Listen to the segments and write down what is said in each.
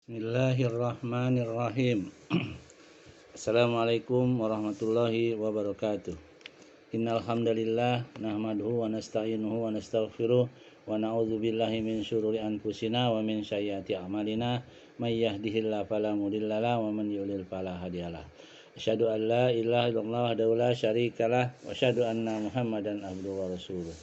Bismillahirrahmanirrahim. Assalamualaikum warahmatullahi wabarakatuh. Innal hamdalillah nahmaduhu wa nasta'inuhu wa nastaghfiruh wa na'udzu billahi min syururi anfusina wa min sayyiati a'malina may yahdihillahu fala mudhillalah wa man yudhlil fala hadiyalah. Asyhadu an la ilaha illallah wahdahu la syarikalah wa asyhadu anna Muhammadan abduhu wa rasuluh.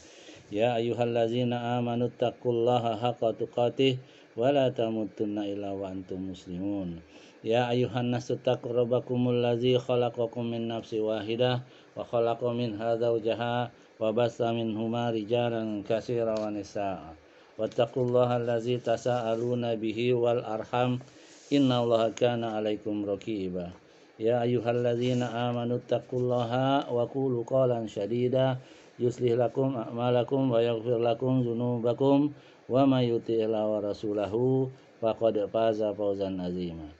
Ya ayyuhallazina amanu taqullaha haqqa tuqatih wa la tamutunna illa wa antum muslimun. Ya ayyuhan nasu taqu rabbakumul ladzi khalaqakum min nafsin wahidah wa khalaqa minha zawjaha wa bassa minhuma rijalan katsiran wa nisaa'a. Wattaqullaha allazi tasaaluna bihi wal arham innallaha kana 'alaikum raqiba. Ya ayyuhallazina amanu taqullaha wa qulu qawlan sadida yuslih lakum a'malakum wa yaghfir lakum dzunubakum wa may yuti'illah wa rasulahu faqad faza fawzan azima.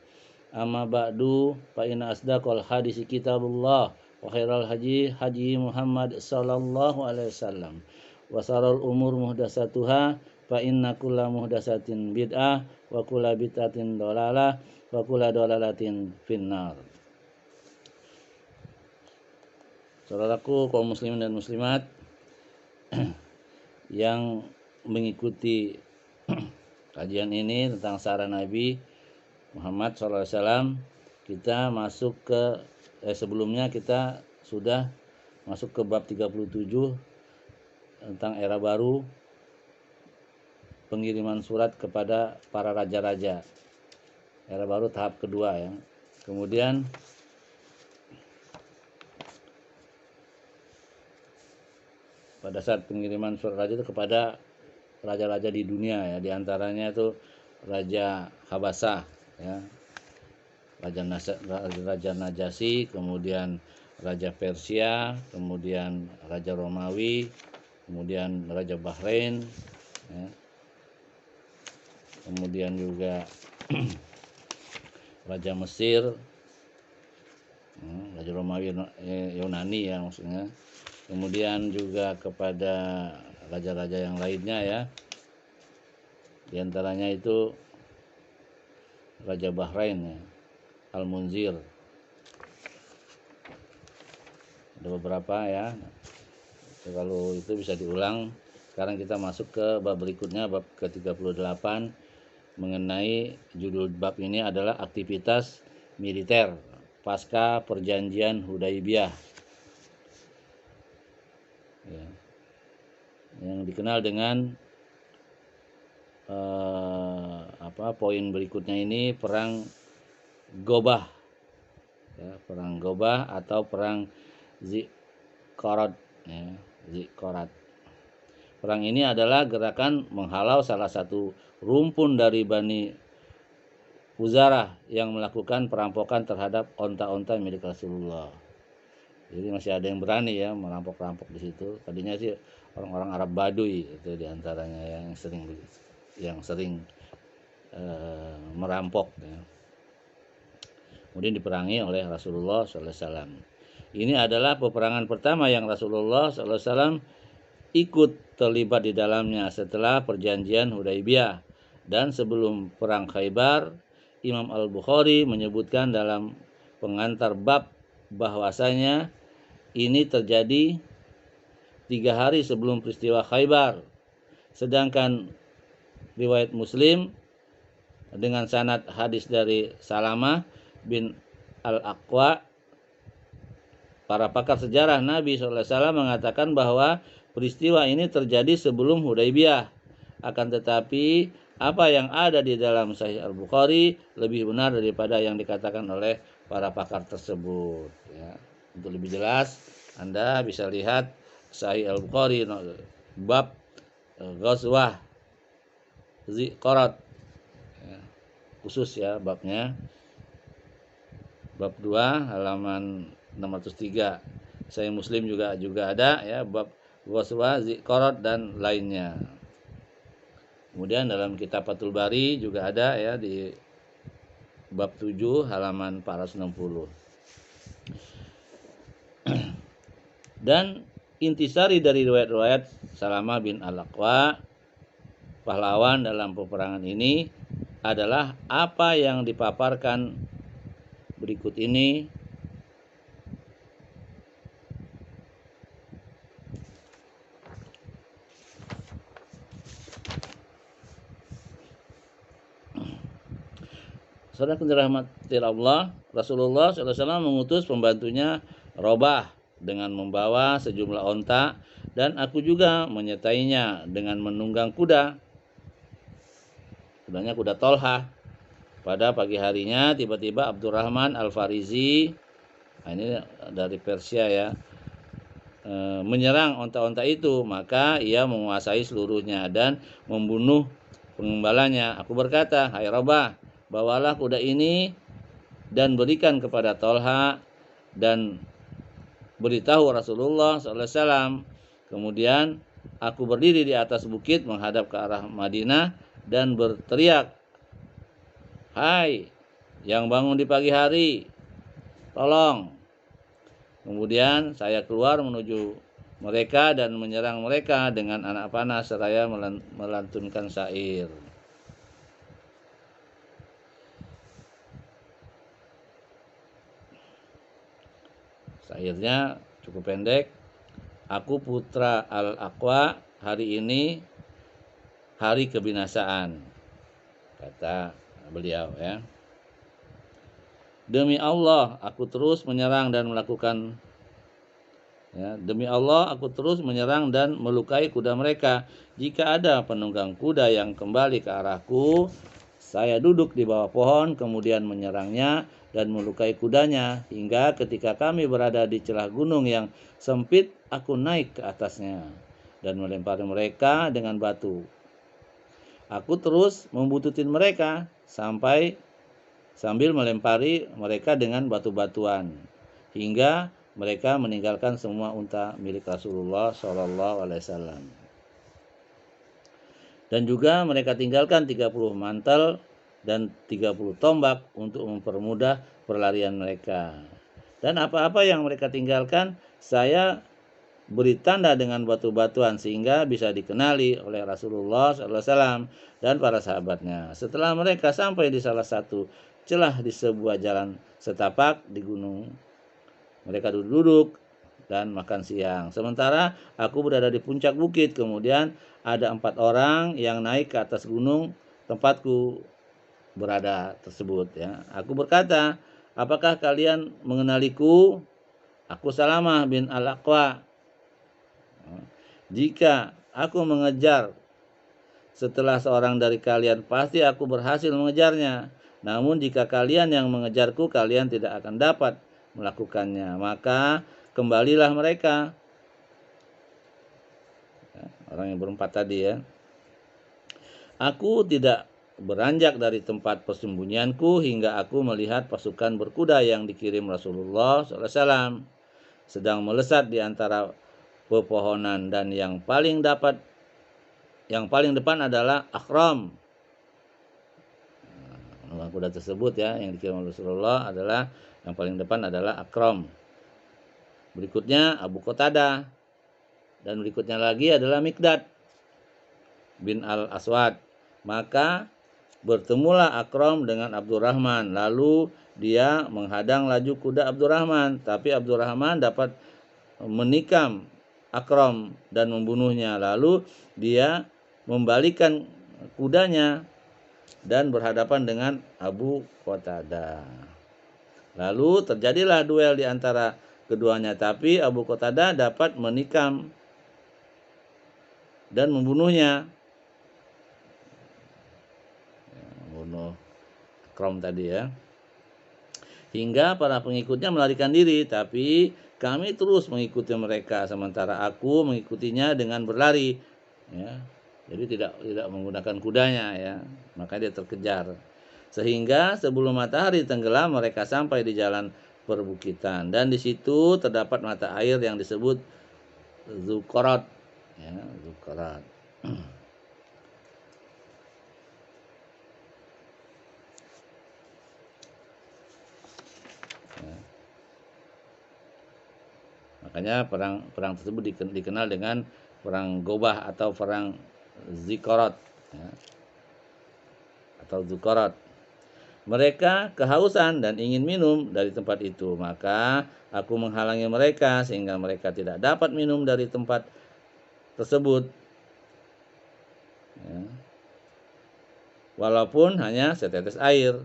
Amma ba'du fa inna asdaqal hadisi kitabullah wa khairal haji Muhammad sallallahu alaihi wasallam wa syarrul umur muhdatsatuha fa inna kulla muhdatsatin bid'ah wa kulla bid'atin dhalalah wa kulla dhalalatin finnar. Saudaraku kaum muslimin dan muslimat yang mengikuti kajian ini tentang sara Nabi Muhammad SAW, kita masuk ke sebelumnya kita sudah masuk ke bab 37 tentang era baru, pengiriman surat kepada para raja-raja. Era baru tahap kedua ya. Kemudian pada saat pengiriman surat raja itu kepada raja-raja di dunia ya, diantaranya itu Raja Habasah ya, Raja Najasyi, kemudian Raja Persia, kemudian Raja Romawi, kemudian Raja Bahrain ya, kemudian juga Raja Mesir, Raja Romawi Yunani ya maksudnya, kemudian juga kepada raja-raja yang lainnya ya, diantaranya itu Raja Bahrain ya, Al-Munzir, ada beberapa ya. Kalau itu bisa diulang. Sekarang kita masuk ke bab berikutnya, bab ke-38, mengenai judul bab ini adalah aktivitas militer pasca perjanjian Hudaibiyah ya, yang dikenal dengan poin berikutnya ini perang Gobah ya, perang Gobah atau perang Ziqarat ya, Ziqarat. Perang ini adalah gerakan menghalau salah satu rumpun dari Bani Uzarah yang melakukan perampokan terhadap onta-onta milik Rasulullah. Jadi masih ada yang berani ya merampok-rampok di situ. Tadinya sih orang-orang Arab Baduy itu diantaranya yang sering merampok ya. Kemudian diperangi oleh Rasulullah SAW. Ini adalah peperangan pertama yang Rasulullah SAW ikut terlibat di dalamnya setelah perjanjian Hudaibiyah, dan sebelum perang Khaybar. Imam Al-Bukhari menyebutkan dalam pengantar bab bahwasanya ini terjadi 3 hari sebelum peristiwa Khaybar. Sedangkan riwayat Muslim dengan sanad hadis dari Salamah bin Al-Aqwa, para pakar sejarah Nabi SAW mengatakan bahwa peristiwa ini terjadi sebelum Hudaibiyah. Akan tetapi apa yang ada di dalam Sahih Al-Bukhari lebih benar daripada yang dikatakan oleh para pakar tersebut ya. Untuk lebih jelas Anda bisa lihat Sahih Al-Bukhari bab Ghazwah Ziqarat ya, khusus ya babnya, bab 2 halaman 603. Sahih Muslim juga ada ya, bab Ghazwah Ziqarat dan lainnya. Kemudian dalam kitab Fathul Bari juga ada ya di bab 7 halaman 460. Dan intisari dari riwayat Salamah bin Al-Aqwa, pahlawan dalam peperangan ini adalah apa yang dipaparkan berikut ini. Saudara dirahmati Allah, Rasulullah SAW mengutus pembantunya Robah dengan membawa sejumlah onta, dan aku juga menyertainya dengan menunggang kuda. Kudanya kuda Tolha. Pada pagi harinya tiba-tiba Abdurrahman Al-Farizi, ini dari Persia ya, menyerang onta-onta itu. Maka ia menguasai seluruhnya dan membunuh pengembalanya. Aku berkata, hai Robah, bawalah kuda ini dan berikan kepada Tolha dan beritahu Rasulullah SAW. Kemudian aku berdiri di atas bukit menghadap ke arah Madinah dan berteriak, hai yang bangun di pagi hari, tolong. Kemudian saya keluar menuju mereka dan menyerang mereka dengan anak panah seraya melantunkan syair. Syairnya cukup pendek. Aku putra Al-Aqwa, hari ini hari kebinasaan, kata beliau ya. Demi Allah aku terus menyerang dan melakukan demi Allah aku terus menyerang dan melukai kuda mereka. Jika ada penunggang kuda yang kembali ke arahku, saya duduk di bawah pohon kemudian menyerangnya dan melukai kudanya, hingga ketika kami berada di celah gunung yang sempit, aku naik ke atasnya dan melempari mereka dengan batu. Aku terus membuntutin mereka sambil melempari mereka dengan batu-batuan, hingga mereka meninggalkan semua unta milik Rasulullah SAW. Dan juga mereka tinggalkan 30 mantel dan 30 tombak untuk mempermudah perlarian mereka. Dan apa-apa yang mereka tinggalkan, saya beri tanda dengan batu-batuan sehingga bisa dikenali oleh Rasulullah SAW dan para sahabatnya. Setelah mereka sampai di salah satu celah di sebuah jalan setapak di gunung, mereka duduk dan makan siang. Sementara aku berada di puncak bukit. Kemudian ada 4 orang yang naik ke atas gunung tempatku berada tersebut ya. Aku berkata, apakah kalian mengenaliku? Aku Salamah bin Al-Aqwa. Jika aku mengejar setelah seorang dari kalian, pasti aku berhasil mengejarnya. Namun jika kalian yang mengejarku, kalian tidak akan dapat melakukannya. Maka kembalilah mereka. Orang yang berempat tadi ya. Aku tidak beranjak dari tempat persembunyianku hingga aku melihat pasukan berkuda yang dikirim Rasulullah SAW sedang melesat di antara pepohonan, dan yang paling depan adalah Akhram. Kuda tersebut ya yang dikirim Rasulullah adalah yang paling depan adalah Akhram. Berikutnya Abu Qatadah, dan berikutnya lagi adalah Mikdad bin Al-Aswad. Maka bertemulah Akhram dengan Abdurrahman, lalu dia menghadang laju kuda Abdurrahman, tapi Abdurrahman dapat menikam Akhram dan membunuhnya. Lalu dia membalikan kudanya dan berhadapan dengan Abu Qatadah. Lalu terjadilah duel di antara keduanya, tapi Abu Qatadah dapat menikam dan membunuhnya. Membunuh Akhram tadi ya. Hingga para pengikutnya melarikan diri, tapi kami terus mengikuti mereka, sementara aku mengikutinya dengan berlari ya. Jadi tidak menggunakan kudanya ya. Maka dia terkejar. Sehingga sebelum matahari tenggelam mereka sampai di jalan perbukitan, dan di situ terdapat mata air yang disebut Zuqarat ya, Zuqarat. Makanya perang tersebut dikenal dengan perang Gobah atau perang Zikarat ya. atau Dzukarat. Mereka kehausan dan ingin minum dari tempat itu, maka aku menghalangi mereka sehingga mereka tidak dapat minum dari tempat tersebut, ya, walaupun hanya setetes air.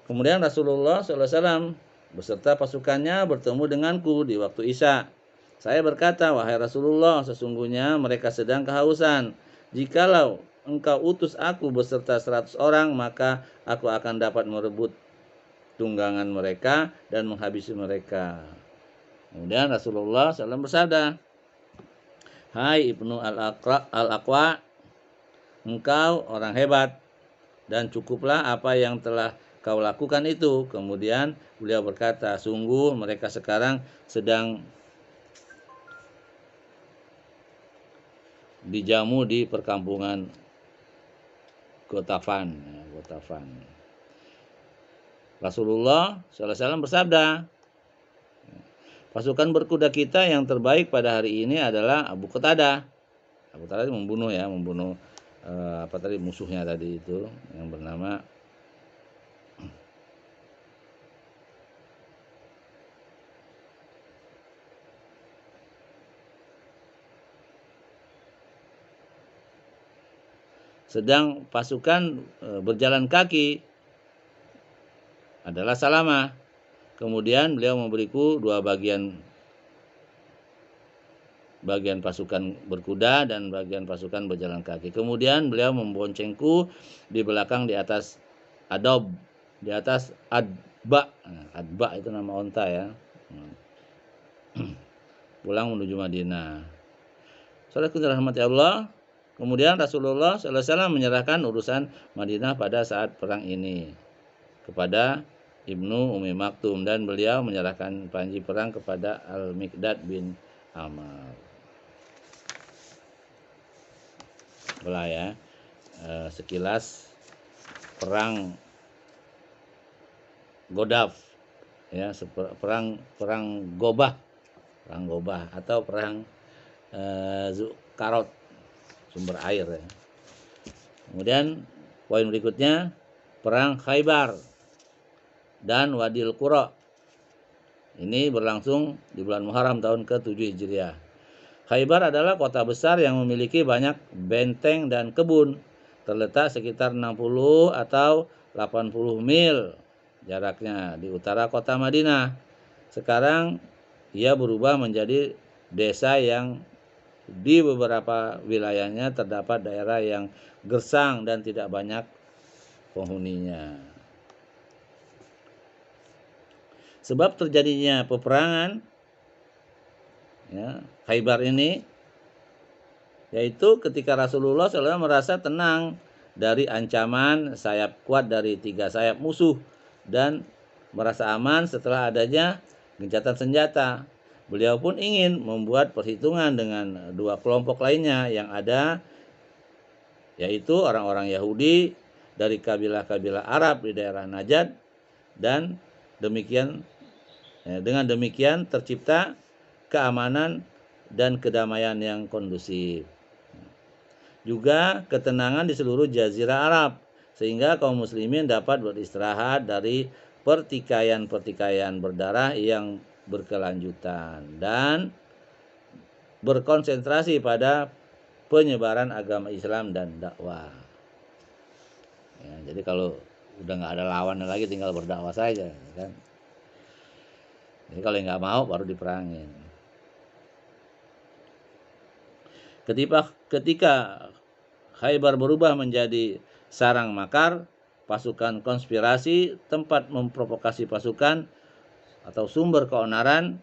Kemudian Rasulullah SAW beserta pasukannya bertemu denganku di waktu Isya. Saya berkata, wahai Rasulullah, sesungguhnya mereka sedang kehausan. Jikalau engkau utus aku beserta 100 orang, maka aku akan dapat merebut tunggangan mereka dan menghabisi mereka. Kemudian Rasulullah SAW bersabda, hai Ibnu Al-Aqwa, engkau orang hebat dan cukuplah apa yang telah kau lakukan itu. Kemudian beliau berkata, sungguh mereka sekarang sedang dijamu di perkampungan Gotafan. Rasulullah SAW bersabda, pasukan berkuda kita yang terbaik pada hari ini adalah Abu Qatadah. Abu Qatadah membunuh musuhnya tadi itu yang bernama sedang pasukan berjalan kaki adalah Salamah. Kemudian beliau memberiku 2 bagian pasukan berkuda dan bagian pasukan berjalan kaki. Kemudian beliau memboncengku di belakang di atas Adob, di atas Adba. Adba itu nama onta ya. Pulang menuju Madinah. Saudaraku dirahmati Allah, kemudian Rasulullah SAW menyerahkan urusan Madinah pada saat perang ini kepada Ibnu Ummi Maktum, dan beliau menyerahkan panji perang kepada Al-Miqdad bin Amr. Belah ya, sekilas perang Godaf, ya, perang Gobah atau perang Zukarot, sumber air ya. Kemudian poin berikutnya perang Khaybar dan Wadil Qura. Ini berlangsung di bulan Muharram tahun ke-7 Hijriah. Khaybar adalah kota besar yang memiliki banyak benteng dan kebun. Terletak sekitar 60 atau 80 mil jaraknya di utara kota Madinah. Sekarang ia berubah menjadi desa yang di beberapa wilayahnya terdapat daerah yang gersang dan tidak banyak penghuninya. Sebab terjadinya peperangan ya, Khaybar ini yaitu ketika Rasulullah SAW merasa tenang dari ancaman sayap kuat dari 3 sayap musuh dan merasa aman setelah adanya gencatan senjata. Beliau pun ingin membuat perhitungan dengan 2 kelompok lainnya yang ada, yaitu orang-orang Yahudi dari kabilah-kabilah Arab di daerah Najd, dan dengan demikian tercipta keamanan dan kedamaian yang kondusif. Juga ketenangan di seluruh jazirah Arab, sehingga kaum muslimin dapat beristirahat dari pertikaian-pertikaian berdarah yang berkelanjutan dan berkonsentrasi pada penyebaran agama Islam dan dakwah. Ya, jadi kalau udah nggak ada lawan lagi, tinggal berdakwah saja, kan? Jadi kalau nggak mau baru diperangin. Ketika Khaybar berubah menjadi sarang makar, pasukan konspirasi, tempat memprovokasi pasukan atau sumber keonaran,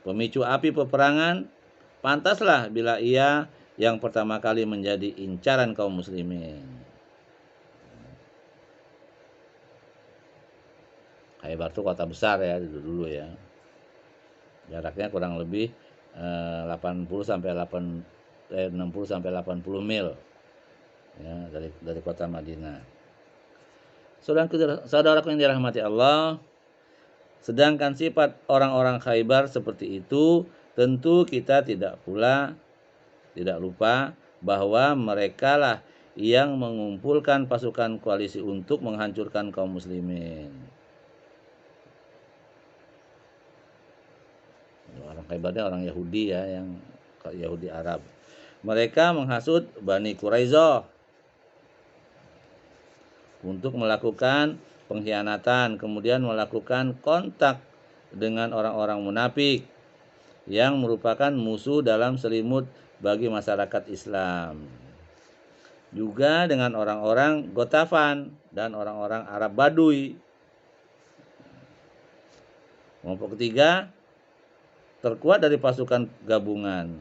pemicu api peperangan, pantaslah bila ia yang pertama kali menjadi incaran kaum muslimin. Khaybar itu kota besar ya dulu ya. Jaraknya kurang lebih 60 sampai 80 mil ya, dari kota Madinah. Saudaraku yang dirahmati Allah, sedangkan sifat orang-orang Khaybar seperti itu, tentu kita tidak lupa bahwa mereka lah yang mengumpulkan pasukan koalisi untuk menghancurkan kaum muslimin. Orang Khaybarnya orang Yahudi ya, yang Yahudi Arab. Mereka menghasut Bani Quraisyah untuk melakukan pengkhianatan, kemudian melakukan kontak dengan orang-orang munafik yang merupakan musuh dalam selimut bagi masyarakat Islam. Juga dengan orang-orang Gotafan dan orang-orang Arab Baduy. Kelompok ketiga terkuat dari pasukan gabungan.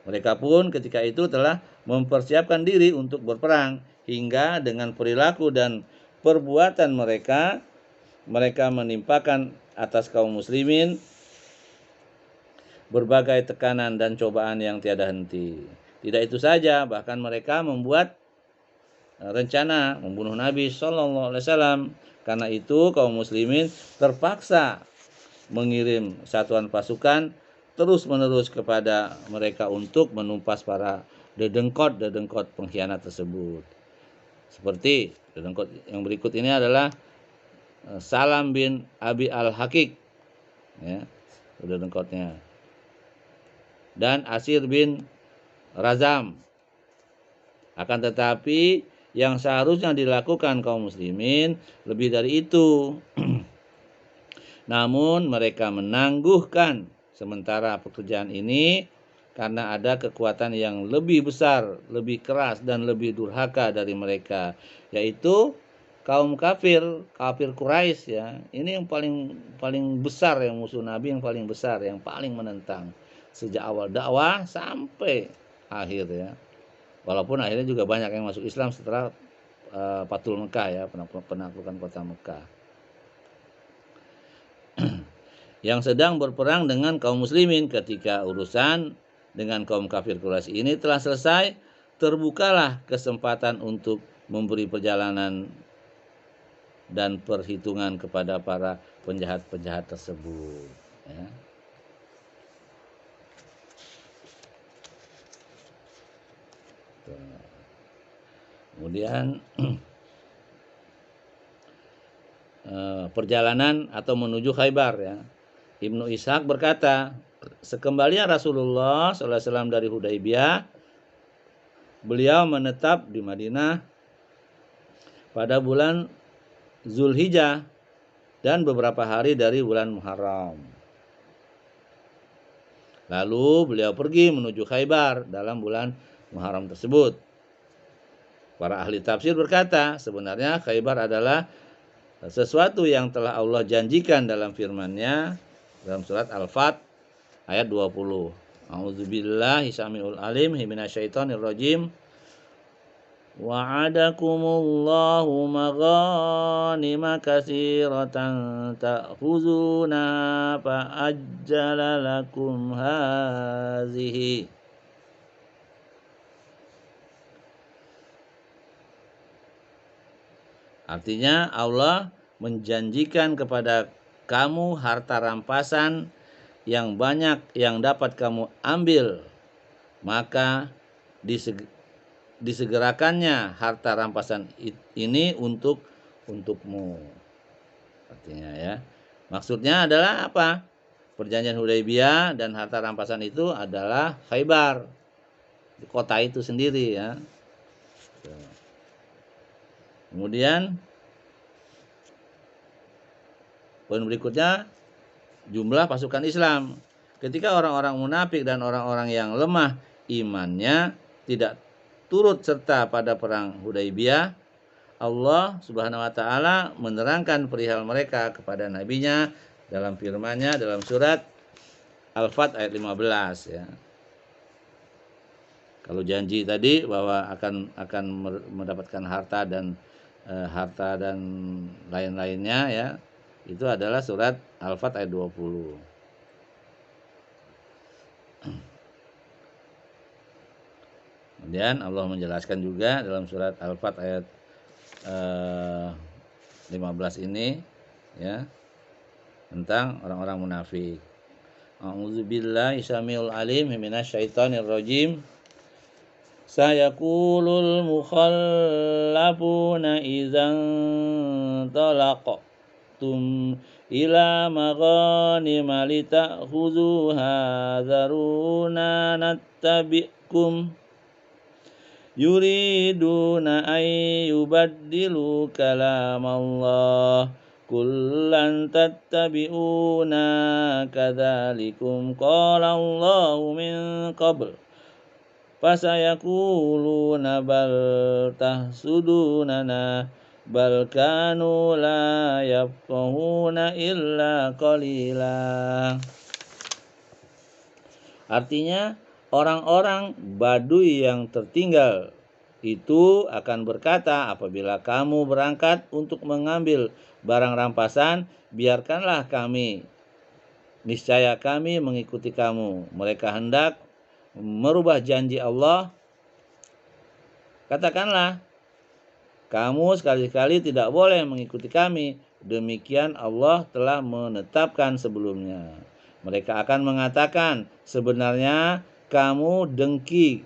Mereka pun ketika itu telah mempersiapkan diri untuk berperang, hingga dengan perilaku dan perbuatan mereka menimpakan atas kaum muslimin berbagai tekanan dan cobaan yang tiada henti. Tidak itu saja, bahkan mereka membuat rencana membunuh Nabi Shallallahu Alaihi Wasallam. Karena itu kaum muslimin terpaksa mengirim satuan pasukan terus-menerus kepada mereka untuk menumpas para dedengkot pengkhianat tersebut. Seperti dedengkot yang berikut ini adalah Salam bin Abi al-Hakik, ya, dedengkotnya, dan Asir bin Razam. Akan tetapi yang seharusnya dilakukan kaum muslimin lebih dari itu. Namun mereka menangguhkan sementara pekerjaan ini karena ada kekuatan yang lebih besar, lebih keras dan lebih durhaka dari mereka, yaitu kaum kafir Quraisy ya. Ini yang paling besar, yang musuh Nabi yang paling besar, yang paling menentang sejak awal dakwah sampai akhir ya. Walaupun akhirnya juga banyak yang masuk Islam setelah Fathul Mekah ya, penaklukan kota Mekah. Yang sedang berperang dengan kaum muslimin. Ketika urusan dengan kaum kafir Quraisy ini telah selesai, terbukalah kesempatan untuk memberi perjalanan dan perhitungan kepada para penjahat-penjahat tersebut ya. Kemudian perjalanan atau menuju Khaybar ya. Ibnu Ishaq berkata, sekembalinya Rasulullah SAW dari Hudaybiyah, beliau menetap di Madinah pada bulan Zulhijjah dan beberapa hari dari bulan Muharram. Lalu beliau pergi menuju Khaybar dalam bulan Muharram tersebut. Para ahli tafsir berkata, sebenarnya Khaybar adalah sesuatu yang telah Allah janjikan dalam firman-Nya dalam surat Al-Fat ayat 20. A'udzubillahi samiul alim minasyaitonir rajim. Wa'adakumullahu maghanima katsiratan ta'khuzuna fa'ajjala lakum hazihi. Artinya Allah menjanjikan kepada kamu harta rampasan yang banyak yang dapat kamu ambil, maka disegerakannya harta rampasan ini untukmu. Artinya ya, maksudnya adalah apa? Perjanjian Hudaybiyah dan harta rampasan itu adalah Khaybar, di kota itu sendiri ya. Kemudian poin berikutnya, jumlah pasukan Islam. Ketika orang-orang munafik dan orang-orang yang lemah imannya tidak turut serta pada perang Hudaybiyah, Allah Subhanahu wa taala menerangkan perihal mereka kepada nabinya dalam firman-Nya dalam surat Al-Fat ayat 15 ya. Kalau janji tadi bahwa akan mendapatkan harta dan lain-lainnya ya, itu adalah surat Al-Fat ayat 20. Kemudian Allah menjelaskan juga dalam surat Al-Fat ayat 15 ini ya, tentang orang-orang munafik. A'udzubillahi samiul alim minasyaitonir rajim. sayaqulul mukhallafuna idzan talaqtum ila maghanima lita'khuzuha dharuna nattabi'kum yuriduna an yubaddilu kalamallah kullan tattabi'una kadzalikum qala Allahu min qabl fasayaquluna bal tahsudunana bal kanu la yafqahuna illa qalila. Artinya orang-orang Baduy yang tertinggal itu akan berkata, apabila kamu berangkat untuk mengambil barang rampasan, biarkanlah kami, niscaya kami mengikuti kamu. Mereka hendak merubah janji Allah. Katakanlah, kamu sekali-kali tidak boleh mengikuti kami, demikian Allah telah menetapkan sebelumnya. Mereka akan mengatakan, sebenarnya kamu dengki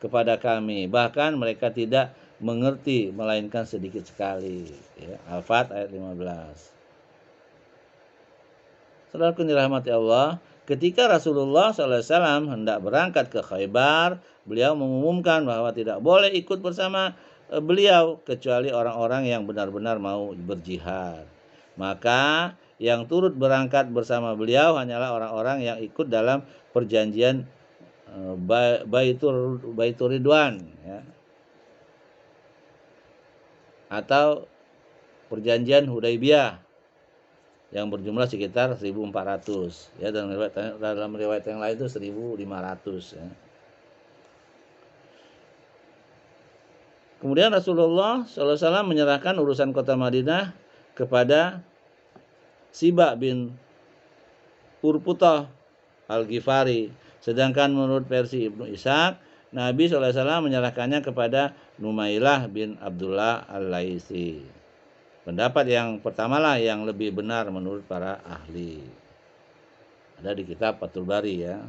kepada kami, bahkan mereka tidak mengerti melainkan sedikit sekali. Ya, Al-Fat ayat 15. Saudaraku dirahmati Allah, ketika Rasulullah SAW hendak berangkat ke Khaybar, beliau mengumumkan bahwa tidak boleh ikut bersama beliau kecuali orang-orang yang benar-benar mau berjihad. Maka yang turut berangkat bersama beliau hanyalah orang-orang yang ikut dalam perjanjian Baitur Ridwan, ya, atau perjanjian Hudaybiyah yang berjumlah sekitar 1.400, ya, dalam riwayat yang lain itu 1.500, ya. Kemudian Rasulullah SAW menyerahkan urusan kota Madinah kepada Siba bin Urputah Al-Ghifari. Sedangkan menurut versi Ibnu Ishaq, Nabi SAW menyerahkannya kepada Numailah bin Abdullah Al-Laisi. Pendapat yang pertamalah yang lebih benar menurut para ahli. Ada di kitab Fathul Bari, ya,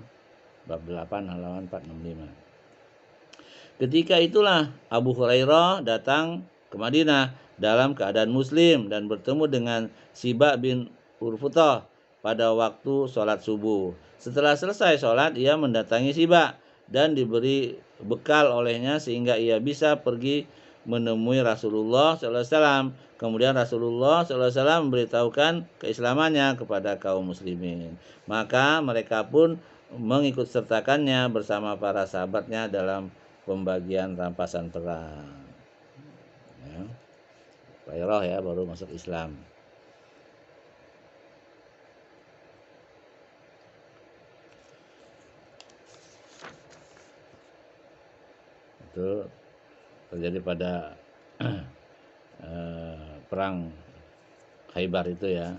bab 8 halaman 465. Ketika itulah Abu Hurairah datang ke Madinah dalam keadaan muslim dan bertemu dengan Siba bin Urfutah pada waktu sholat subuh. Setelah selesai sholat, ia mendatangi Siba dan diberi bekal olehnya sehingga ia bisa pergi menemui Rasulullah SAW. Kemudian Rasulullah SAW memberitahukan keislamannya kepada kaum muslimin. Maka mereka pun mengikut sertakannya bersama para sahabatnya dalam pembagian rampasan perang. Ya. Hurairah, ya, baru masuk Islam. Itu terjadi pada perang Khaybar itu, ya.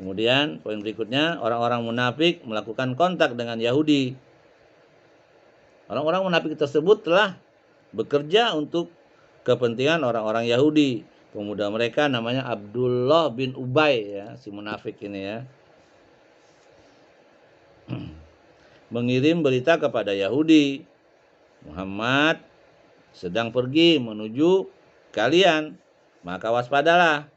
Kemudian poin berikutnya, orang-orang munafik melakukan kontak dengan Yahudi. Orang-orang munafik tersebut telah bekerja untuk kepentingan orang-orang Yahudi. Pemuda mereka namanya Abdullah bin Ubay, ya, si munafik ini, ya, mengirim berita kepada Yahudi, Muhammad sedang pergi menuju kalian, maka waspadalah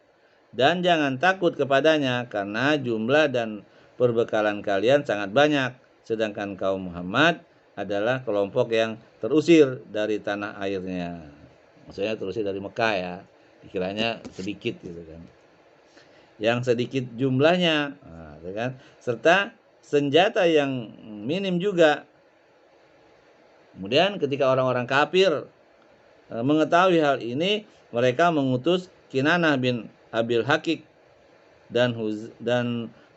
dan jangan takut kepadanya karena jumlah dan perbekalan kalian sangat banyak, sedangkan kaum Muhammad adalah kelompok yang terusir dari tanah airnya. Maksudnya terusir dari Mekah, ya, dikiranya sedikit gitu kan. Yang sedikit jumlahnya, gitu kan, serta senjata yang minim juga. Kemudian ketika orang-orang kafir mengetahui hal ini, mereka mengutus Kinanah bin Abil Hakik dan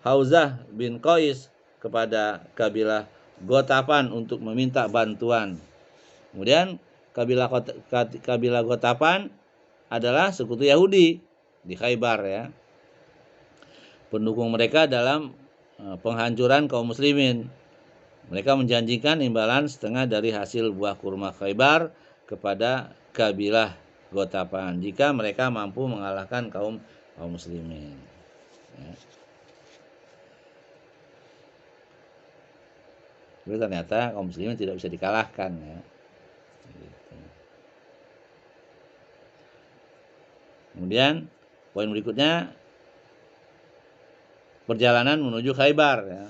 Hauzah bin Qais kepada kabilah Gotafan untuk meminta bantuan. Kemudian kabilah Gotafan adalah sekutu Yahudi di Khaybar, ya. Pendukung mereka dalam penghancuran kaum muslimin. Mereka menjanjikan imbalan setengah dari hasil buah kurma Khaybar kepada kabilah Gotafan jika mereka mampu mengalahkan kaum muslimin. Ya. Tapi ternyata kaum muslimin tidak bisa dikalahkan ya. Gitu. Kemudian poin berikutnya perjalanan menuju Khaybar ya.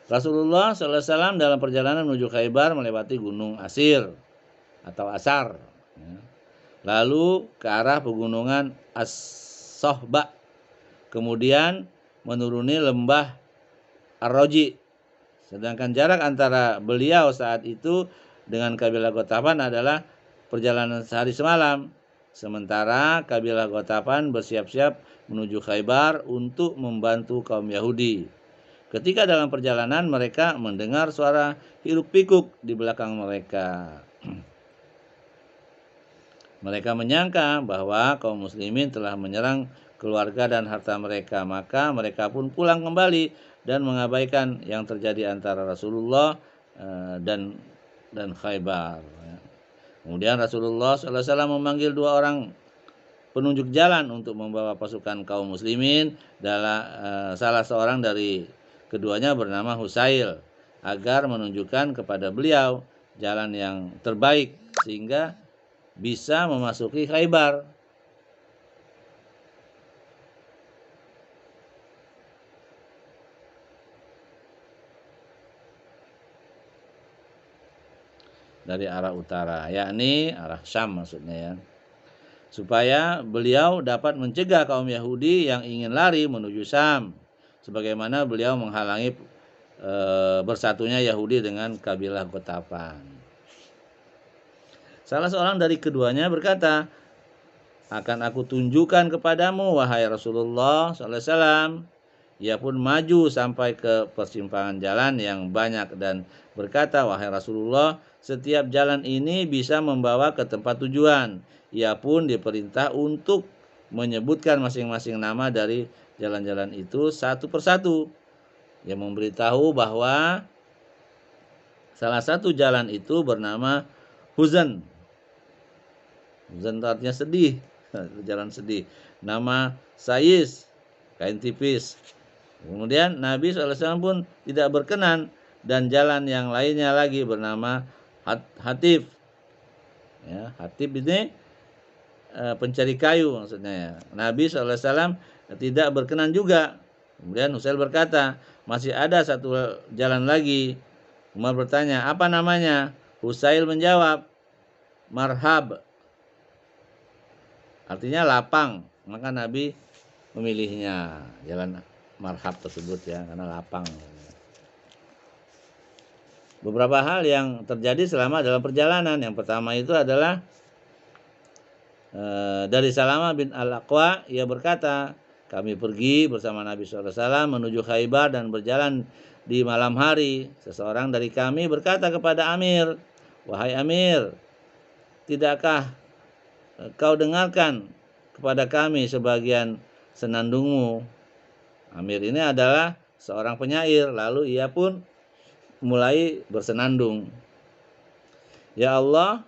Rasulullah SAW dalam perjalanan menuju Khaybar melewati Gunung Asir atau Asar, ya. Lalu ke arah pegunungan As-Sohba, kemudian menuruni lembah Ar-Roji. Sedangkan jarak antara beliau saat itu dengan kabilah Ghatafan adalah perjalanan sehari semalam. Sementara kabilah Ghatafan bersiap-siap menuju Khaybar untuk membantu kaum Yahudi. Ketika dalam perjalanan mereka mendengar suara hiruk-pikuk di belakang mereka. Mereka menyangka bahwa kaum muslimin telah menyerang keluarga dan harta mereka, maka mereka pun pulang kembali dan mengabaikan yang terjadi antara Rasulullah dan Khaybar. Kemudian Rasulullah SAW memanggil 2 orang penunjuk jalan untuk membawa pasukan kaum muslimin. Salah seorang dari keduanya bernama Husail, agar menunjukkan kepada beliau jalan yang terbaik sehingga bisa memasuki Khaybar. Dari arah utara, yakni arah Syam maksudnya ya. Supaya beliau dapat mencegah kaum Yahudi yang ingin lari menuju Syam, sebagaimana beliau menghalangi bersatunya Yahudi dengan kabilah Ghatafan. Salah seorang dari keduanya berkata, "Akan aku tunjukkan kepadamu, wahai Rasulullah SAW." Ia pun maju sampai ke persimpangan jalan yang banyak dan berkata, "Wahai Rasulullah, setiap jalan ini bisa membawa ke tempat tujuan." Ia pun diperintah untuk menyebutkan masing-masing nama dari jalan-jalan itu satu persatu. Ia memberitahu bahwa salah satu jalan itu bernama Huzan. Huzan artinya sedih, jalan sedih. Nama Sayis, kain tipis. Kemudian Nabi SAW pun tidak berkenan, dan jalan yang lainnya lagi bernama Hatif. Ya, Hatif ini pencari kayu maksudnya ya. Nabi SAW tidak berkenan juga. Kemudian Husail berkata, "Masih ada satu jalan lagi." Umar bertanya, "Apa namanya?" Husail menjawab, "Marhab." Artinya lapang. Maka Nabi memilihnya jalan Marhab tersebut ya, karena lapang. Beberapa hal yang terjadi selama dalam perjalanan. Yang pertama itu adalah dari Salamah bin Al-Aqwa, ia berkata, "Kami pergi bersama Nabi SAW menuju Khaybar dan berjalan di malam hari. Seseorang dari kami berkata kepada Amir, 'Wahai Amir, tidakkah kau dengarkan kepada kami sebagian senandungmu?' Amir ini adalah seorang penyair. Lalu ia pun mulai bersenandung, 'Ya Allah,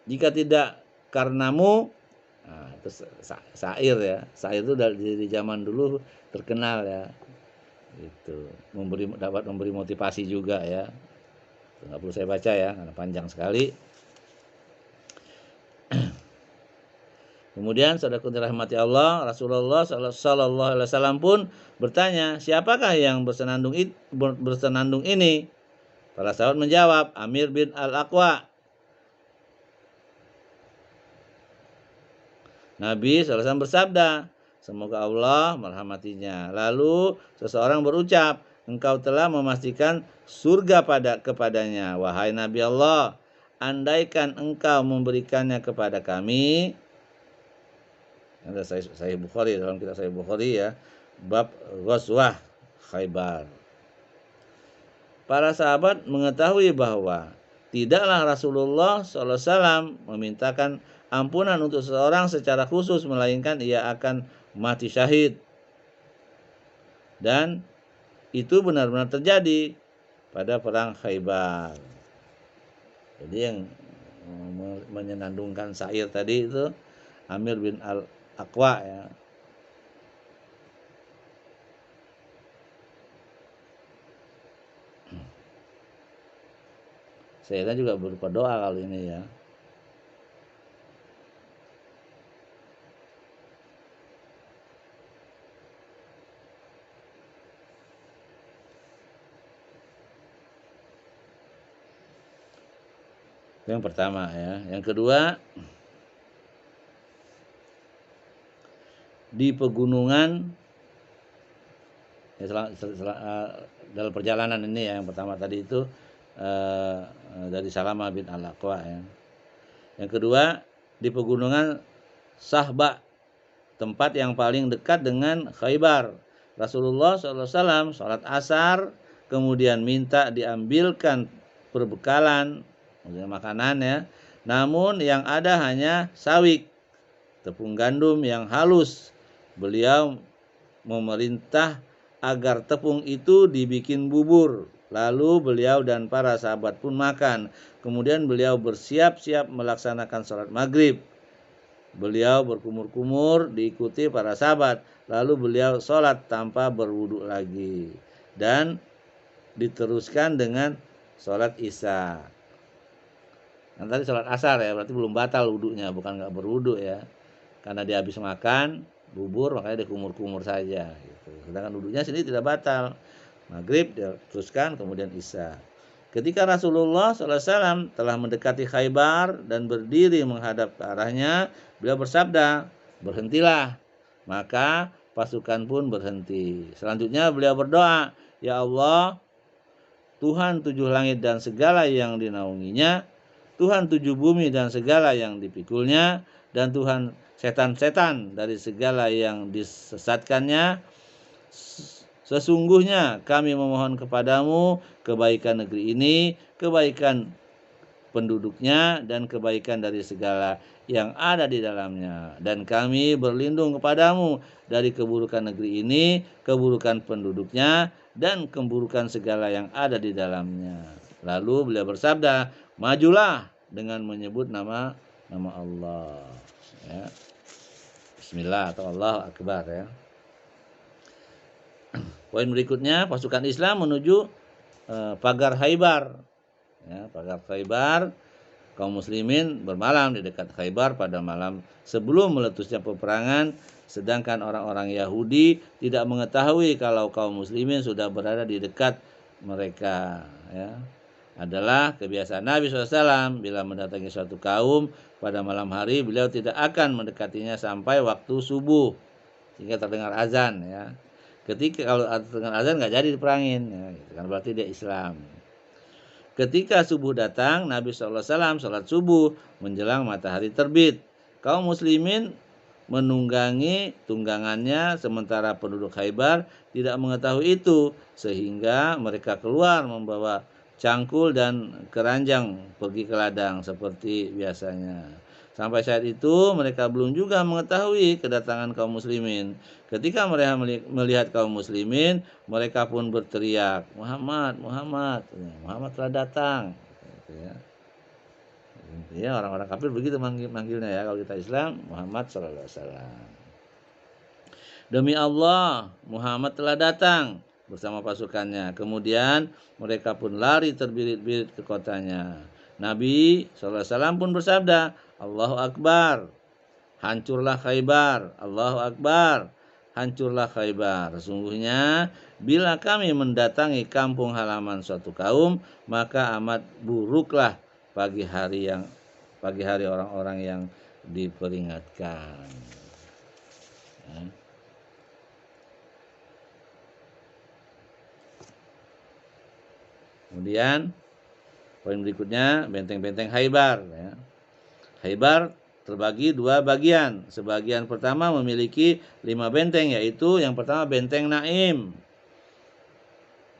jika tidak karenamu,' nah, itu syair ya. Syair itu dari zaman dulu terkenal ya. Itu dapat memberi motivasi juga ya. Nggak perlu saya baca ya, karena panjang sekali. Kemudian saudaraku dirahmati Allah, Rasulullah SAW pun bertanya, "Siapakah yang bersenandung ini?" Para sahabat menjawab, "Amir bin Al-Aqwa." Nabi SAW bersabda, "Semoga Allah merahmatinya." Lalu seseorang berucap, "Engkau telah memastikan surga kepadanya, wahai Nabi Allah. Andaikan engkau memberikannya kepada kami." Ada Sahih Bukhari, dalam kitab Sahih Bukhari ya, bab Ghazwah Khaybar. Para sahabat mengetahui bahwa tidaklah Rasulullah SAW memintakan ampunan untuk seseorang secara khusus, melainkan ia akan mati syahid. Dan itu benar-benar terjadi pada perang Khaybar. Jadi yang menyenandungkan syair tadi itu Amir bin Al-Aqwa ya. Saya juga berupa doa kalau ini ya. Yang pertama ya. Yang kedua, di pegunungan ya, dalam perjalanan ini ya, yang pertama tadi itu dari Salamah bin Al-Aqwa ya. Yang kedua, di pegunungan Sahba, tempat yang paling dekat dengan Khaybar. Rasulullah SAW sholat asar, kemudian minta diambilkan perbekalan, maksudnya makanan ya. Namun yang ada hanya sawik, tepung gandum yang halus. Beliau memerintah agar tepung itu dibikin bubur. Lalu beliau dan para sahabat pun makan. Kemudian beliau bersiap-siap melaksanakan sholat maghrib. Beliau berkumur-kumur diikuti para sahabat. Lalu beliau sholat tanpa berwudu lagi. Dan diteruskan dengan sholat isya. Nah, tadi sholat asar ya, berarti belum batal wudunya, bukan nggak berwudu ya. Karena dia habis makan bubur, makanya dia kumur-kumur saja. Gitu. Sedangkan wudunya sendiri tidak batal. Maghrib dia teruskan, kemudian isya. Ketika Rasulullah SAW telah mendekati Khaybar dan berdiri menghadap ke arahnya, beliau bersabda, berhentilah. Maka pasukan pun berhenti. Selanjutnya beliau berdoa, ya Allah, Tuhan 7 langit dan segala yang dinaunginya, Tuhan 7 bumi dan segala yang dipikulnya, dan Tuhan setan-setan dari segala yang disesatkannya. Sesungguhnya kami memohon kepadamu kebaikan negeri ini, kebaikan penduduknya, dan kebaikan dari segala yang ada di dalamnya. Dan kami berlindung kepadamu dari keburukan negeri ini, keburukan penduduknya, dan keburukan segala yang ada di dalamnya. Lalu beliau bersabda, majulah dengan menyebut nama Allah. Ya. Bismillah atau Allahu Akbar ya. Poin berikutnya, pasukan Islam menuju pagar Khaybar. Ya, pagar Khaybar, kaum muslimin bermalam di dekat Khaybar pada malam sebelum meletusnya peperangan, sedangkan orang-orang Yahudi tidak mengetahui kalau kaum muslimin sudah berada di dekat mereka. Ya. Adalah kebiasaan Nabi SAW bila mendatangi suatu kaum pada malam hari, beliau tidak akan mendekatinya sampai waktu subuh sehingga terdengar azan ya. Ketika kalau terdengar azan nggak jadi diperangin ya, gitu kan, berarti dia Islam. Ketika subuh datang, Nabi SAW sholat subuh menjelang matahari terbit. Kaum muslimin menunggangi tunggangannya, sementara penduduk Khaybar tidak mengetahui itu, sehingga mereka keluar membawa cangkul dan keranjang pergi ke ladang seperti biasanya. Sampai saat itu mereka belum juga mengetahui kedatangan kaum muslimin. Ketika mereka melihat kaum muslimin, mereka pun berteriak, Muhammad, Muhammad, Muhammad telah datang. Ya, orang-orang kafir begitu manggilnya ya. Kalau kita Islam, Muhammad sallallahu alaihi wasallam. Demi Allah, Muhammad telah datang bersama pasukannya. Kemudian mereka pun lari terbirit-birit ke kotanya. Nabi SAW pun bersabda, Allahu Akbar, hancurlah Khaybar, Allahu Akbar, hancurlah Khaybar. Sesungguhnya bila kami mendatangi kampung halaman suatu kaum, maka amat buruklah pagi hari orang-orang yang diperingatkan. Ya. Kemudian poin berikutnya, benteng-benteng Khaybar ya. Khaybar terbagi 2 bagian. Sebagian pertama memiliki 5 benteng, yaitu yang pertama benteng Naim,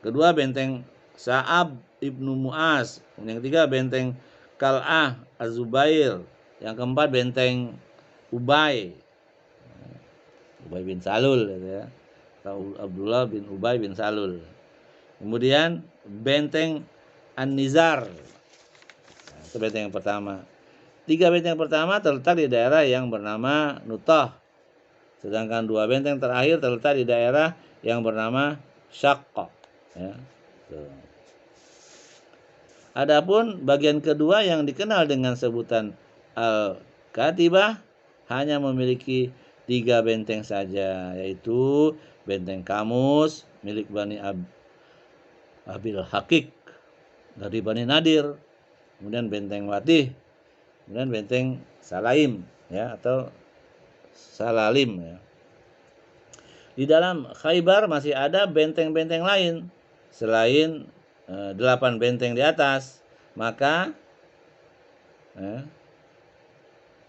kedua benteng Sa'ab ibnu Mu'az, yang ketiga benteng Kal'ah Az-Zubair, yang keempat benteng Ubay bin Salul ya. Atau Abdullah bin Ubay bin Salul. Kemudian benteng An-Nizar. Nah, itu benteng yang pertama. 3 benteng pertama terletak di daerah yang bernama Nutah. Sedangkan 2 benteng terakhir terletak di daerah yang bernama Syaqqa. Ya. Adapun bagian kedua yang dikenal dengan sebutan Al-Katibah hanya memiliki 3 benteng saja, yaitu benteng Kamus milik Bani Abil Hakik dari Bani Nadir, kemudian benteng Watih, kemudian benteng Salaim ya, atau Salalim ya. Di dalam Khaybar masih ada benteng-benteng lain selain 8 benteng di atas. Maka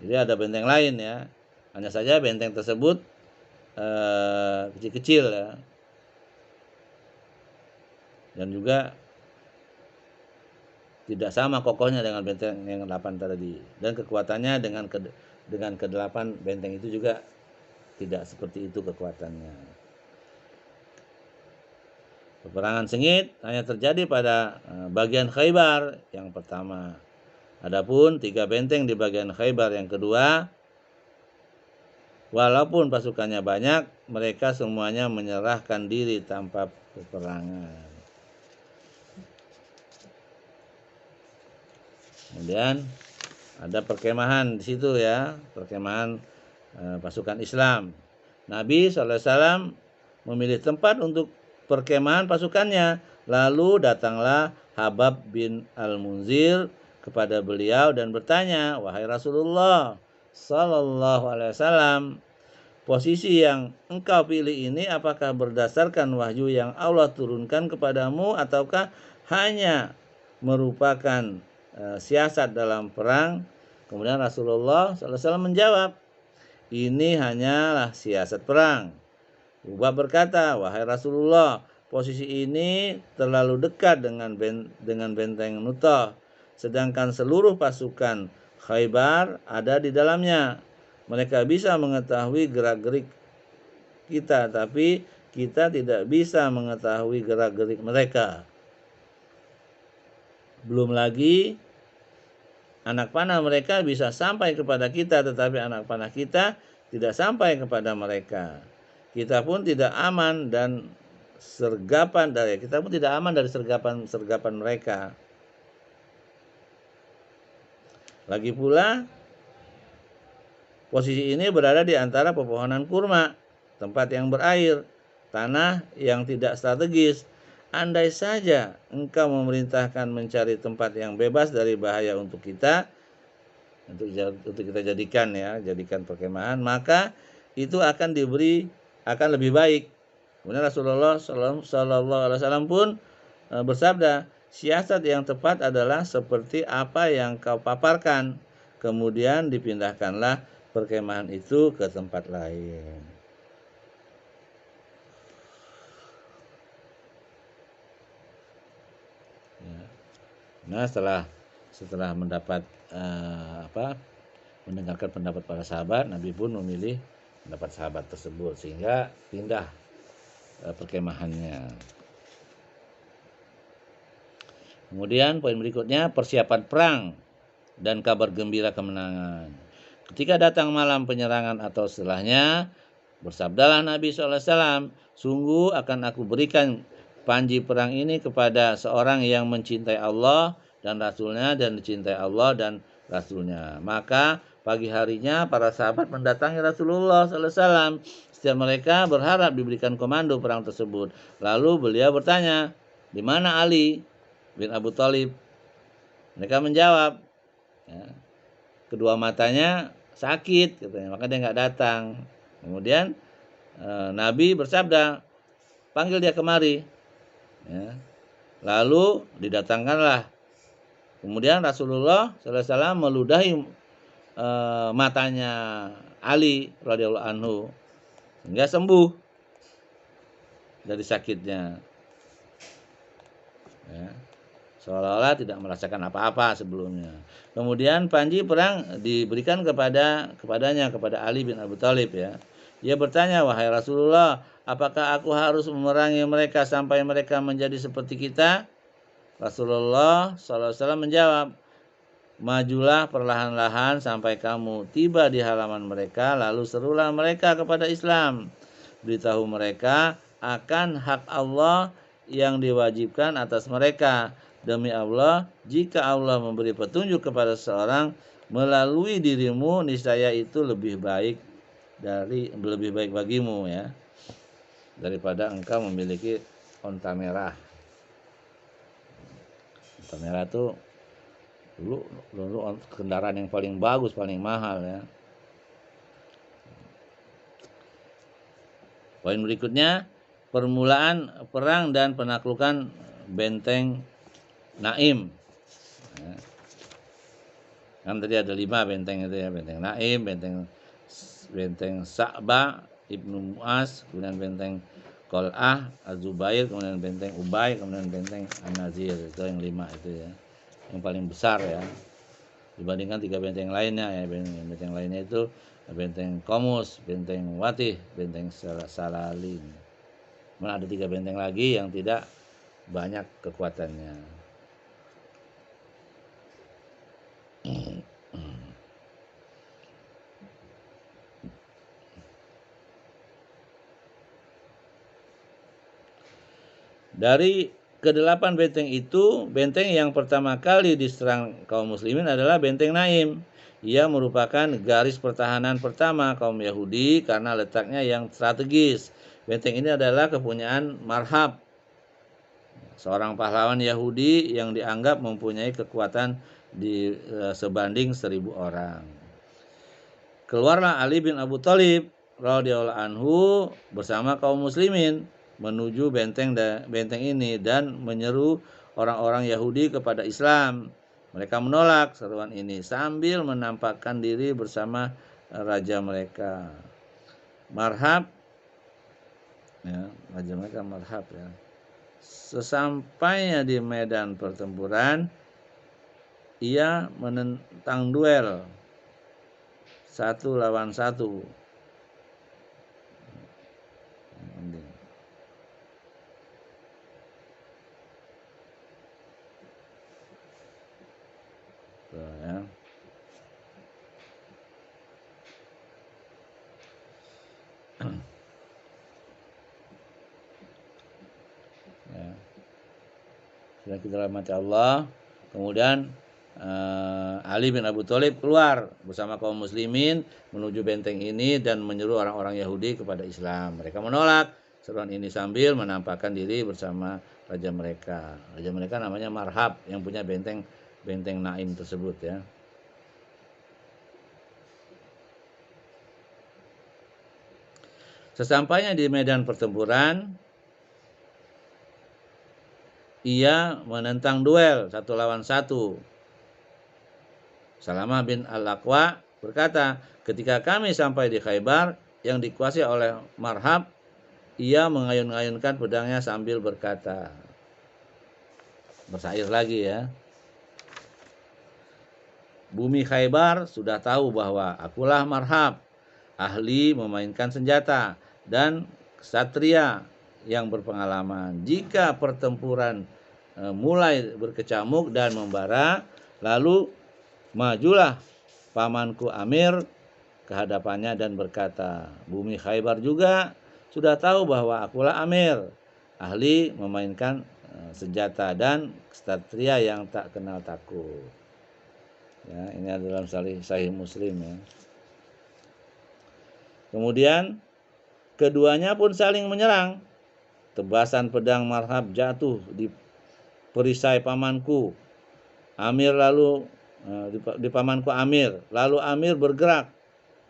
jadi ada benteng lain ya. Hanya saja benteng tersebut kecil-kecil ya. Dan juga tidak sama kokohnya dengan benteng yang 8 tadi. Dan kekuatannya dengan ke-8 benteng itu juga tidak seperti itu kekuatannya. Peperangan sengit hanya terjadi pada bagian Khaybar yang pertama. Adapun 3 benteng di bagian Khaybar yang kedua, walaupun pasukannya banyak, mereka semuanya menyerahkan diri tanpa peperangan. Kemudian ada perkemahan di situ ya, perkemahan pasukan Islam. Nabi SAW memilih tempat untuk perkemahan pasukannya. Lalu datanglah Habab bin Al-Munzir kepada beliau dan bertanya, "Wahai Rasulullah sallallahu alaihi wasallam, posisi yang engkau pilih ini apakah berdasarkan wahyu yang Allah turunkan kepadamu ataukah hanya merupakan siasat dalam perang?" Kemudian Rasulullah SAW menjawab, "Ini hanyalah siasat perang." Ubah berkata, "Wahai Rasulullah, posisi ini terlalu dekat dengan benteng Nutah, sedangkan seluruh pasukan Khaybar ada di dalamnya. Mereka bisa mengetahui gerak-gerik kita, tapi kita tidak bisa mengetahui gerak-gerik mereka. Belum lagi anak panah mereka bisa sampai kepada kita, tetapi anak panah kita tidak sampai kepada mereka. Kita pun tidak aman dari sergapan mereka. Lagi pula, posisi ini berada di antara pepohonan kurma, tempat yang berair, tanah yang tidak strategis. Andai saja engkau memerintahkan mencari tempat yang bebas dari bahaya untuk kita, untuk kita jadikan perkemahan, maka itu akan lebih baik. Kemudian Rasulullah SAW pun bersabda, "Siasat yang tepat adalah seperti apa yang kau paparkan." Kemudian dipindahkanlah perkemahan itu ke tempat lain. Nah, setelah mendengarkan pendapat para sahabat, Nabi pun memilih pendapat sahabat tersebut sehingga pindah perkemahannya. Kemudian poin berikutnya, persiapan perang dan kabar gembira kemenangan. Ketika datang malam penyerangan atau setelahnya, bersabdalah Nabi SAW, "Sungguh akan aku berikan panji perang ini kepada seorang yang mencintai Allah dan Rasulnya dan dicintai Allah dan Rasulnya." Maka pagi harinya para sahabat mendatangi Rasulullah SAW. Setiap mereka berharap diberikan komando perang tersebut. Lalu beliau bertanya, "Di mana Ali bin Abu Thalib?" Mereka menjawab, kedua matanya sakit katanya, maka dia nggak datang. Kemudian Nabi bersabda, "Panggil dia kemari." Lalu didatangkanlah. Kemudian Rasulullah SAW meludahi matanya Ali radhiyallahu anhu hingga sembuh dari sakitnya. Seolah-olah tidak merasakan apa-apa sebelumnya. Kemudian panji perang diberikan kepada Ali bin Abi Thalib ya. Ia bertanya, "Wahai Rasulullah, apakah aku harus memerangi mereka sampai mereka menjadi seperti kita?" Rasulullah SAW menjawab, "Majulah perlahan-lahan sampai kamu tiba di halaman mereka, lalu serulah mereka kepada Islam. Beritahu mereka akan hak Allah yang diwajibkan atas mereka. demi Allah, jika Allah memberi petunjuk kepada seseorang melalui dirimu, niscaya itu lebih baik bagimu ya, daripada engkau memiliki onta merah. Onta merah itu dulu kendaraan yang paling bagus, paling mahal ya. Poin berikutnya, permulaan perang dan penaklukan benteng Naim. Ya. Kan tadi ada 5 benteng itu ya, benteng Naim, benteng Sa'ba, Ibnu Mu'az, kemudian benteng Qol'ah, Az-Zubair, kemudian benteng Ubay, kemudian benteng An-Nazir. Itu yang 5 itu ya. Yang paling besar ya. Dibandingkan 3 benteng lainnya ya. Benteng lainnya itu benteng Qomus, benteng Watih, benteng Salalin. Kemudian ada 3 benteng lagi yang tidak banyak kekuatannya. Dari ke-8 benteng itu, benteng yang pertama kali diserang kaum muslimin adalah benteng Naim. Ia merupakan garis pertahanan pertama kaum Yahudi karena letaknya yang strategis. Benteng ini adalah kepunyaan Marhab, seorang pahlawan Yahudi yang dianggap mempunyai kekuatan sebanding 1.000 orang. Keluarlah Ali bin Abu Thalib radhiyallahu anhu bersama kaum muslimin menuju benteng ini dan menyeru orang-orang Yahudi kepada Islam. Mereka menolak seruan ini sambil menampakkan diri bersama raja mereka, Marhab. Ya, raja mereka Marhab ya. Sesampainya di medan pertempuran, ia menentang duel 1 lawan 1. Ya. Ya. Sudah kita rahmati Allah. Kemudian Ali bin Abu Thalib keluar bersama kaum muslimin menuju benteng ini dan menyuruh orang-orang Yahudi kepada Islam. Mereka menolak seruan ini sambil menampakkan diri bersama raja mereka. Raja mereka namanya Marhab yang punya benteng Naim tersebut ya. Sesampainya di medan pertempuran, ia menentang duel 1 lawan 1. Salamah bin Al-Aqwa berkata, ketika kami sampai di Khaybar yang dikuasai oleh Marhab, ia mengayun-ayunkan pedangnya sambil berkata, bersair lagi ya, bumi Khaybar sudah tahu bahwa akulah Marhab, ahli memainkan senjata dan ksatria yang berpengalaman. Jika pertempuran mulai berkecamuk dan membara, lalu majulah pamanku Amir ke hadapannya dan berkata, bumi Khaybar juga sudah tahu bahwa akulah Amir, ahli memainkan senjata dan ksatria yang tak kenal takut. Ya, ini adalah Sahih Muslim ya. Kemudian keduanya pun saling menyerang. Tebasan pedang Marhab jatuh di perisai pamanku Amir di pamanku Amir. Lalu Amir bergerak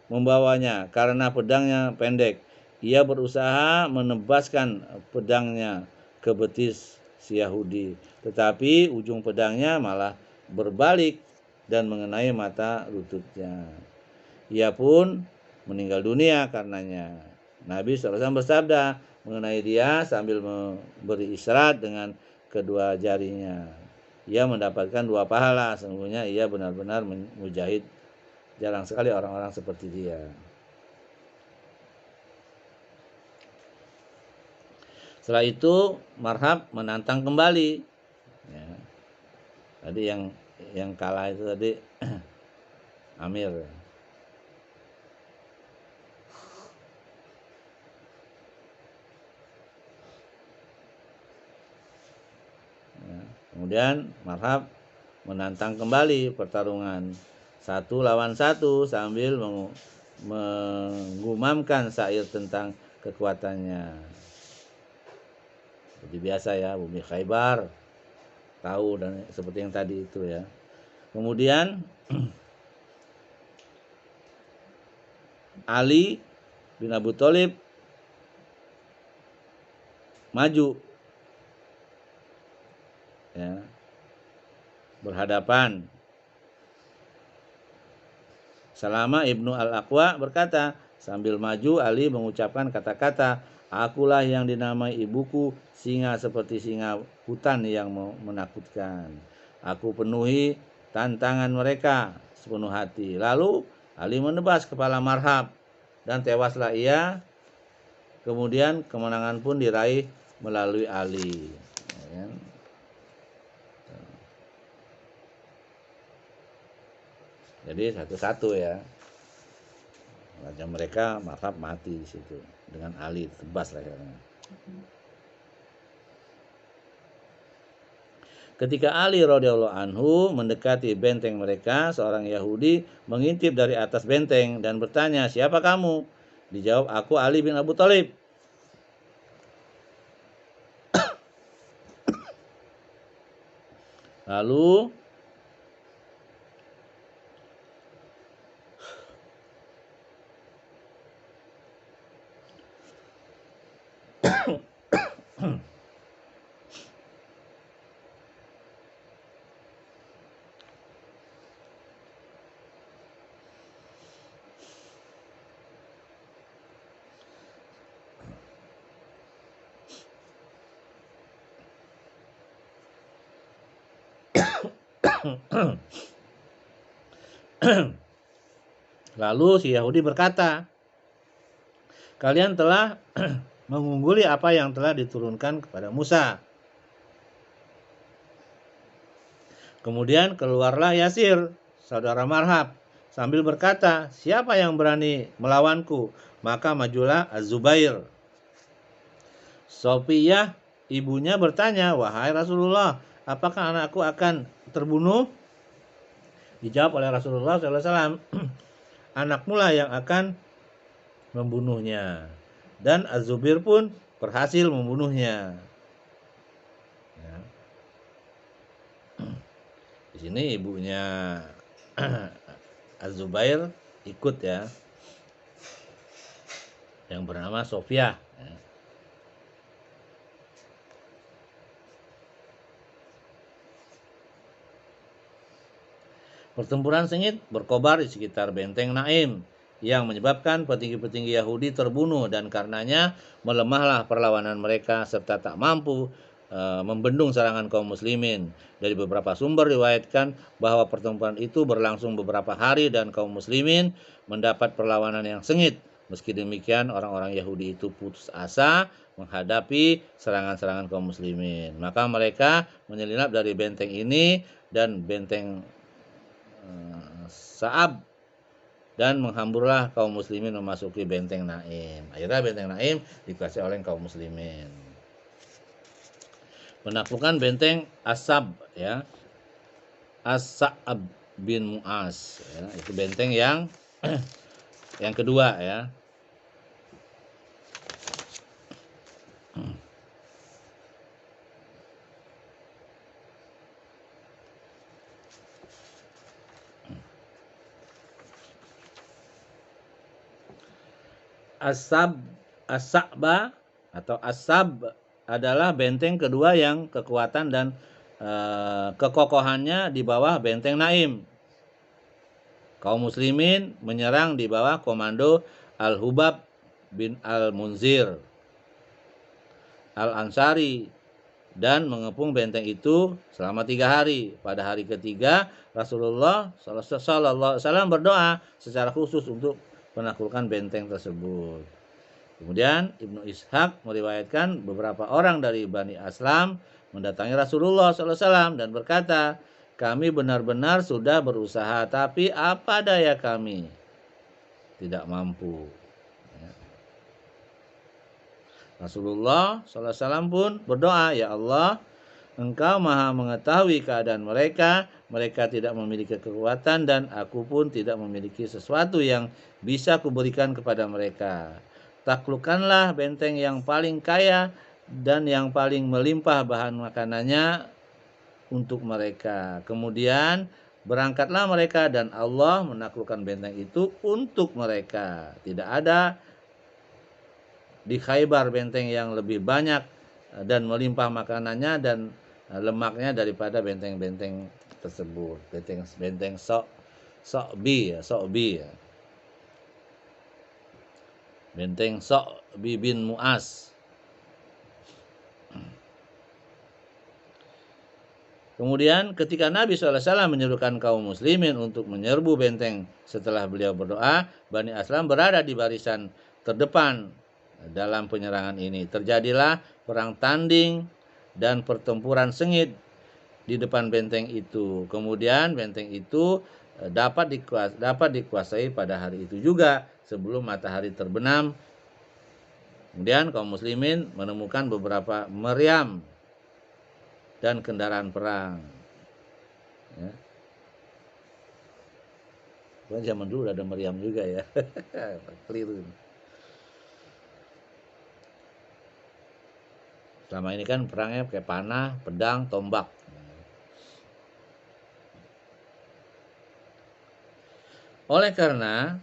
membawanya karena pedangnya pendek. Ia berusaha menebaskan pedangnya ke betis si Yahudi, tetapi ujung pedangnya malah berbalik dan mengenai mata lututnya. Ia pun meninggal dunia karenanya. Nabi SAW bersabda mengenai dia sambil memberi isyarat dengan kedua jarinya, ia mendapatkan 2 pahala. Sesungguhnya ia benar-benar mujahid. Jarang sekali orang-orang seperti dia. Setelah itu Marhab menantang kembali ya. Tadi yang kalah itu tadi Amir. Kemudian Marhab menantang kembali pertarungan 1 lawan 1 sambil menggumamkan syair tentang kekuatannya. Seperti biasa ya, bumi Khaybar tahu dan seperti yang tadi itu ya. Kemudian Ali bin Abu Thalib maju ya, berhadapan. Salama ibnu Al-Aqwa berkata, sambil maju Ali mengucapkan kata-kata, akulah yang dinamai ibuku singa seperti singa hutan yang menakutkan. Aku penuhi tantangan mereka sepenuh hati. Lalu Ali menebas kepala Marhab dan tewaslah ia. Kemudian kemenangan pun diraih melalui Ali. Jadi satu-satu ya. Raja mereka Marhab mati di situ dengan Ali tebas lehernya. Ketika Ali radhiyallahu anhu mendekati benteng mereka, seorang Yahudi mengintip dari atas benteng dan bertanya, "Siapa kamu?" Dijawab, "Aku Ali bin Abu Thalib." Lalu Lalu si Yahudi berkata, "Kalian telah mengungguli apa yang telah diturunkan kepada Musa." Kemudian keluarlah Yasir, saudara Marhab, sambil berkata, "Siapa yang berani melawanku?" Maka majulah Az-Zubair. Sofiyah ibunya bertanya, "Wahai Rasulullah, apakah anakku akan terbunuh?" Dijawab oleh Rasulullah SAW, "Anakmu lah yang akan membunuhnya." Dan Az-Zubair pun berhasil membunuhnya. Ya. Di sini ibunya Az-Zubair ikut ya, yang bernama Sofiyah. Ya. Pertempuran sengit berkobar di sekitar benteng Naim yang menyebabkan petinggi-petinggi Yahudi terbunuh dan karenanya melemahlah perlawanan mereka serta tak mampu membendung serangan kaum muslimin. Dari beberapa sumber riwayatkan bahwa pertempuran itu berlangsung beberapa hari dan kaum muslimin mendapat perlawanan yang sengit. Meski demikian orang-orang Yahudi itu putus asa menghadapi serangan-serangan kaum muslimin. Maka mereka menyelinap dari benteng ini dan benteng Sa'ab dan menghamburlah kaum muslimin memasuki benteng Naim. Akhirnya benteng Naim dikuasai oleh kaum muslimin. Penaklukan benteng Asab ya. As-Sa'ab bin Mu'az ya. Itu benteng yang yang kedua ya. As-Sa'ba atau Asab adalah benteng kedua yang kekuatan dan kekokohannya di bawah benteng Naim. Kaum muslimin menyerang di bawah komando Al-Hubab bin Al-Munzir Al-Ansari dan mengepung benteng itu selama 3 hari. Pada hari ketiga, Rasulullah SAW berdoa secara khusus untuk penaklukan benteng tersebut. Kemudian Ibnu Ishaq meriwayatkan beberapa orang dari Bani Aslam mendatangi Rasulullah SAW dan berkata, "Kami benar-benar sudah berusaha, tapi apa daya kami tidak mampu." Rasulullah SAW pun berdoa, "Ya Allah, Engkau maha mengetahui keadaan mereka, mereka tidak memiliki kekuatan dan aku pun tidak memiliki sesuatu yang bisa kuberikan kepada mereka. Taklukkanlah benteng yang paling kaya dan yang paling melimpah bahan makanannya untuk mereka. Kemudian berangkatlah mereka dan Allah menaklukkan benteng itu untuk mereka. Tidak ada di Khaybar benteng yang lebih banyak dan melimpah makanannya dan lemaknya daripada benteng-benteng tersebut. Benteng Sa'bi ya. Benteng Sa'bi bin Mu'az. Kemudian ketika Nabi SAW menyerukan kaum muslimin untuk menyerbu benteng setelah beliau berdoa, Bani Aslam berada di barisan terdepan dalam penyerangan ini. Terjadilah perang tanding dan pertempuran sengit di depan benteng itu. Kemudian benteng itu dapat dikuasai pada hari itu juga sebelum matahari terbenam. Kemudian kaum muslimin menemukan beberapa meriam dan kendaraan perang. Ya. Zaman dulu ada meriam juga ya. Keliru. Selama ini kan perangnya pakai panah, pedang, tombak. Oleh karena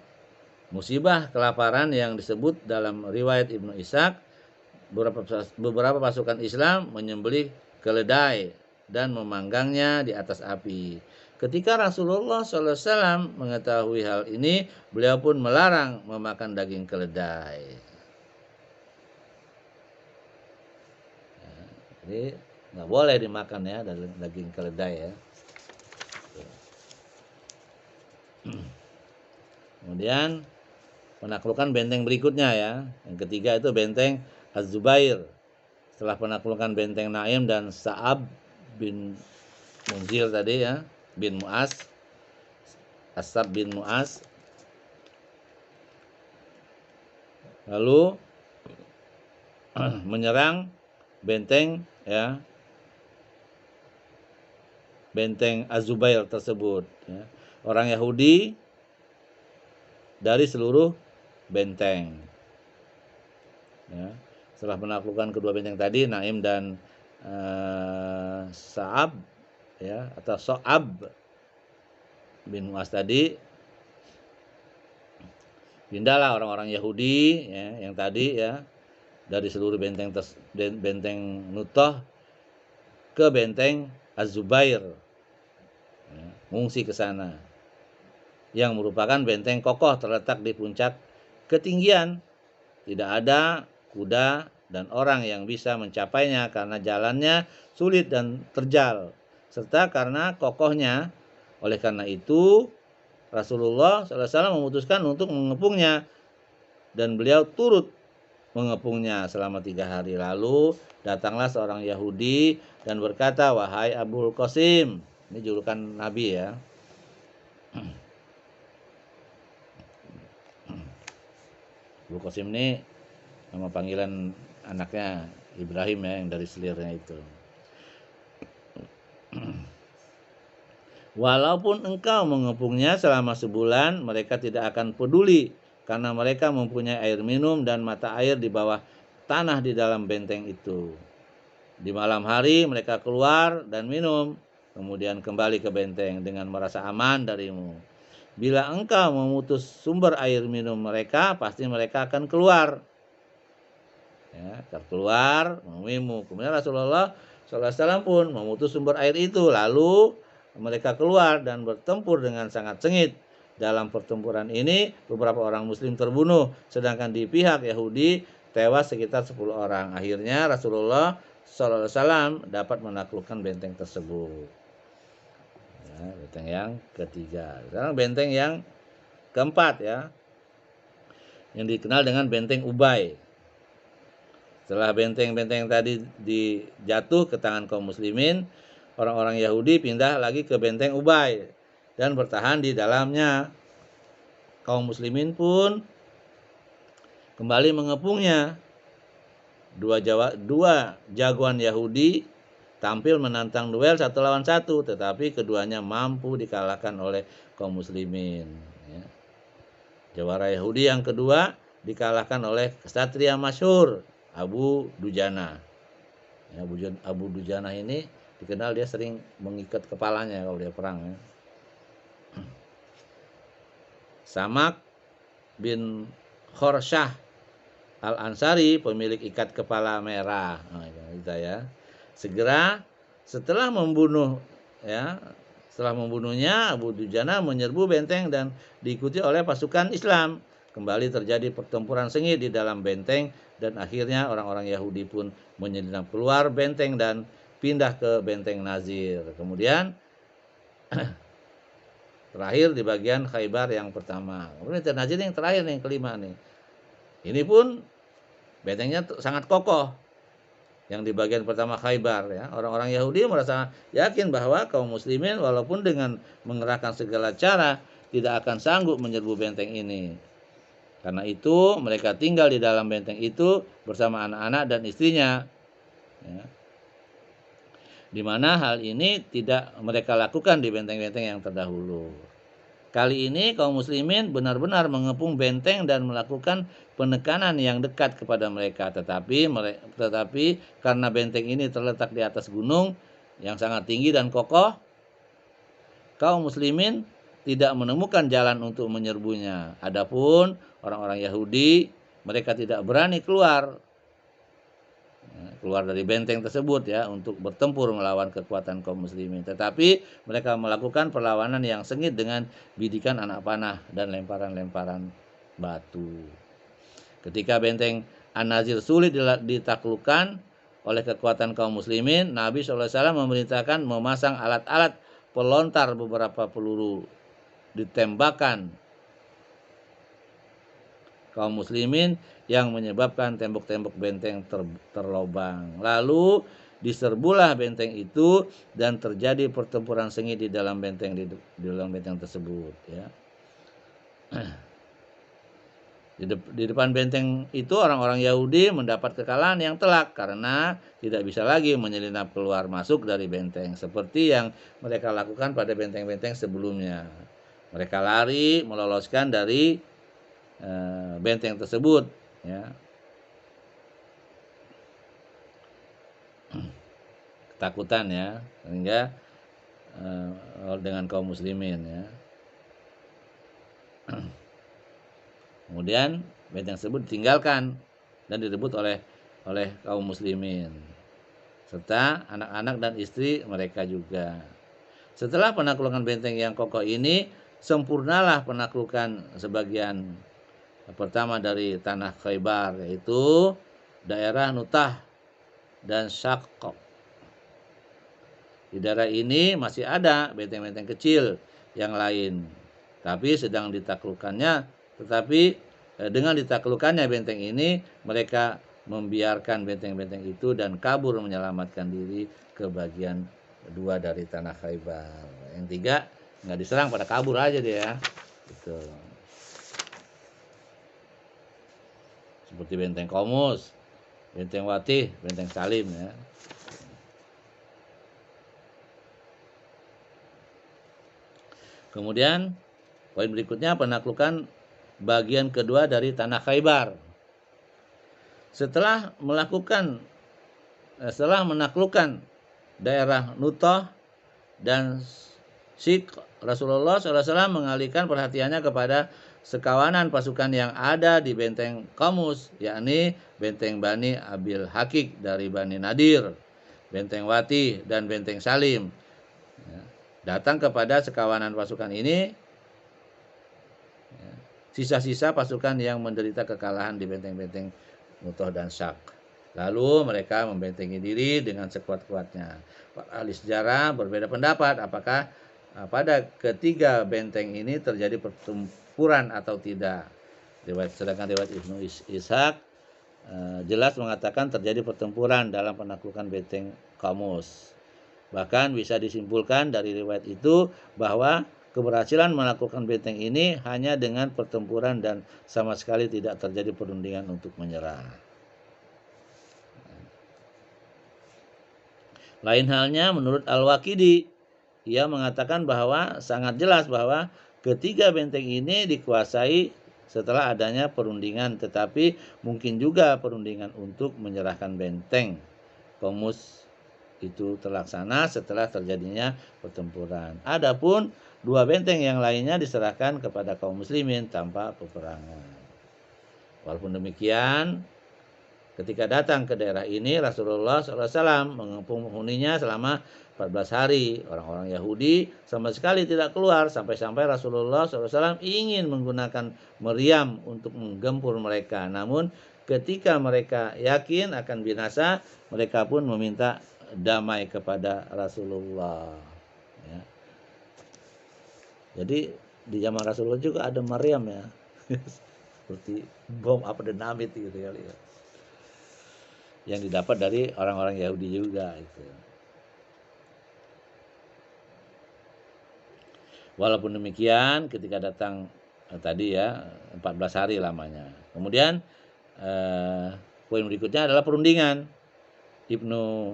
musibah kelaparan yang disebut dalam riwayat Ibnu Ishaq, beberapa pasukan Islam menyembelih keledai dan memanggangnya di atas api. Ketika Rasulullah SAW mengetahui hal ini, beliau pun melarang memakan daging keledai. Jadi nggak boleh dimakan ya daging keledai ya. Kemudian penaklukan benteng berikutnya ya. Yang ketiga itu benteng Az-Zubair. Setelah penaklukan benteng Naim dan Sa'ab bin Munzil tadi ya, bin Mu'az, Asab bin Mu'az. Lalu menyerang benteng ya, benteng Az-Zubair tersebut ya. Orang Yahudi dari seluruh benteng ya. Setelah menaklukkan kedua benteng tadi, Naim dan Sa'ab ya, atau So'ab bin Mu'az tadi, pindahlah orang-orang Yahudi ya, yang tadi ya, dari seluruh benteng Nutoh ke benteng Az-Zubair ya, mengungsi ke sana, yang merupakan benteng kokoh terletak di puncak ketinggian. Tidak ada kuda dan orang yang bisa mencapainya karena jalannya sulit dan terjal, serta karena kokohnya. Oleh karena itu, Rasulullah SAW memutuskan untuk mengepungnya, dan beliau turut mengepungnya selama 3 hari. Lalu datanglah seorang Yahudi dan berkata, "Wahai Abul Qasim," ini julukan Nabi ya. Abul Qasim ini nama panggilan anaknya Ibrahim ya, yang dari selirnya itu. Walaupun engkau mengepungnya selama sebulan, mereka tidak akan peduli karena mereka mempunyai air minum dan mata air di bawah tanah di dalam benteng itu. Di malam hari mereka keluar dan minum, kemudian kembali ke benteng dengan merasa aman darimu. Bila engkau memutus sumber air minum mereka, pasti mereka akan keluar. Ya, keluar menemuimu. Kemudian Rasulullah SAW pun memutus sumber air itu, lalu mereka keluar dan bertempur dengan sangat sengit. Dalam pertempuran ini beberapa orang muslim terbunuh, sedangkan di pihak Yahudi tewas sekitar 10 orang. Akhirnya Rasulullah SAW dapat menaklukkan benteng tersebut. Ya, benteng yang ketiga. Sekarang benteng yang keempat ya, yang dikenal dengan benteng Ubay. Setelah benteng-benteng tadi dijatuh ke tangan kaum muslimin, orang-orang Yahudi pindah lagi ke benteng Ubay dan bertahan di dalamnya. Kaum muslimin pun kembali mengepungnya. Dua jagoan Yahudi tampil menantang duel 1 lawan 1, tetapi keduanya mampu dikalahkan oleh kaum muslimin. Ya. Jawara Yahudi yang kedua dikalahkan oleh kesatria masyhur Abu Dujana. Ya, Abu Dujana ini dikenal dia sering mengikat kepalanya kalau dia perang. Ya. Samak bin Khorsyah Al-Ansari, pemilik ikat kepala merah. Nah, kita ya. Segera setelah membunuhnya, Abu Dujana menyerbu benteng dan diikuti oleh pasukan Islam. Kembali terjadi pertempuran sengit di dalam benteng dan akhirnya orang-orang Yahudi pun menyelinap keluar benteng dan pindah ke benteng Nazir. Kemudian terakhir di bagian Khaybar yang pertama. Kemudian Nazir yang terakhir nih, yang kelima nih. Ini pun bentengnya sangat kokoh. Yang di bagian pertama Khaybar ya. Orang-orang Yahudi merasa yakin bahwa kaum muslimin walaupun dengan mengerahkan segala cara tidak akan sanggup menyerbu benteng ini. Karena itu mereka tinggal di dalam benteng itu bersama anak-anak dan istrinya. Ya. Di mana hal ini tidak mereka lakukan di benteng-benteng yang terdahulu. Kali ini kaum muslimin benar-benar mengepung benteng dan melakukan penekanan yang dekat kepada mereka. Tetapi karena benteng ini terletak di atas gunung yang sangat tinggi dan kokoh, kaum muslimin tidak menemukan jalan untuk menyerbunya. Adapun orang-orang Yahudi, mereka tidak berani keluar dari benteng tersebut ya untuk bertempur melawan kekuatan kaum muslimin. Tetapi mereka melakukan perlawanan yang sengit dengan bidikan anak panah dan lemparan-lemparan batu. Ketika benteng An-Nazir sulit ditaklukkan oleh kekuatan kaum muslimin, Nabi SAW memerintahkan memasang alat-alat pelontar beberapa peluru ditembakkan kaum muslimin yang menyebabkan tembok-tembok benteng terlobang. Lalu diserbulah benteng itu dan terjadi pertempuran sengit di dalam benteng tersebut ya. Di depan benteng itu orang-orang Yahudi mendapat kekalahan yang telak karena tidak bisa lagi menyelinap keluar masuk dari benteng seperti yang mereka lakukan pada benteng-benteng sebelumnya. Mereka lari meloloskan dari benteng tersebut ya. Ketakutan ya, sehingga dengan kaum muslimin ya. Kemudian benteng tersebut ditinggalkan dan direbut oleh kaum muslimin serta anak-anak dan istri mereka juga. Setelah penaklukan benteng yang kokoh ini, sempurnalah penaklukan sebagian pertama dari tanah Khaybar, yaitu daerah Nutah dan Syaqq. Di daerah ini masih ada benteng-benteng kecil yang lain, tapi dengan ditaklukkannya benteng ini, mereka membiarkan benteng-benteng itu dan kabur menyelamatkan diri ke bagian kedua dari tanah Khaybar. Yang tiga nggak diserang, pada kabur aja dia. Gitu. Seperti benteng Qamus, benteng Watih, benteng Salim ya. Kemudian poin berikutnya penaklukan bagian kedua dari tanah Khaybar. Setelah menaklukkan daerah Nutah dan Syaqq, Rasulullah SAW mengalihkan perhatiannya kepada sekawanan pasukan yang ada di benteng Qamus, yakni benteng Bani Abil Hakik dari Bani Nadir, benteng Wati dan benteng Salim. Datang kepada sekawanan pasukan ini sisa-sisa pasukan yang menderita kekalahan di benteng-benteng Nutah dan Syaqq. Lalu mereka membentengi diri dengan sekuat-kuatnya. Para ahli sejarah berbeda pendapat apakah pada ketiga benteng ini terjadi pertempuran atau tidak. Sedangkan riwayat Ibnu Ishaq jelas mengatakan terjadi pertempuran dalam penaklukan benteng Qamus. Bahkan bisa disimpulkan dari riwayat itu bahwa keberhasilan menaklukkan benteng ini hanya dengan pertempuran dan sama sekali tidak terjadi perundingan untuk menyerah. Lain halnya menurut Al-Waqidi, ia mengatakan bahwa sangat jelas bahwa ketiga benteng ini dikuasai setelah adanya perundingan, tetapi mungkin juga perundingan untuk menyerahkan benteng Qamus itu terlaksana setelah terjadinya pertempuran. Adapun dua benteng yang lainnya diserahkan kepada kaum muslimin tanpa peperangan. Walaupun demikian, ketika datang ke daerah ini, Rasulullah SAW mengepung penghuninya selama 14 hari. Orang-orang Yahudi sama sekali tidak keluar sampai-sampai Rasulullah SAW ingin menggunakan meriam untuk menggempur mereka. Namun ketika mereka yakin akan binasa, mereka pun meminta damai kepada Rasulullah. Ya. Jadi di zaman Rasulullah juga ada meriam ya, seperti bom apa dinamit gitu kali ya, yang didapat dari orang-orang Yahudi juga itu. Walaupun demikian ketika datang tadi ya 14 hari lamanya. Kemudian poin berikutnya adalah perundingan. Ibnu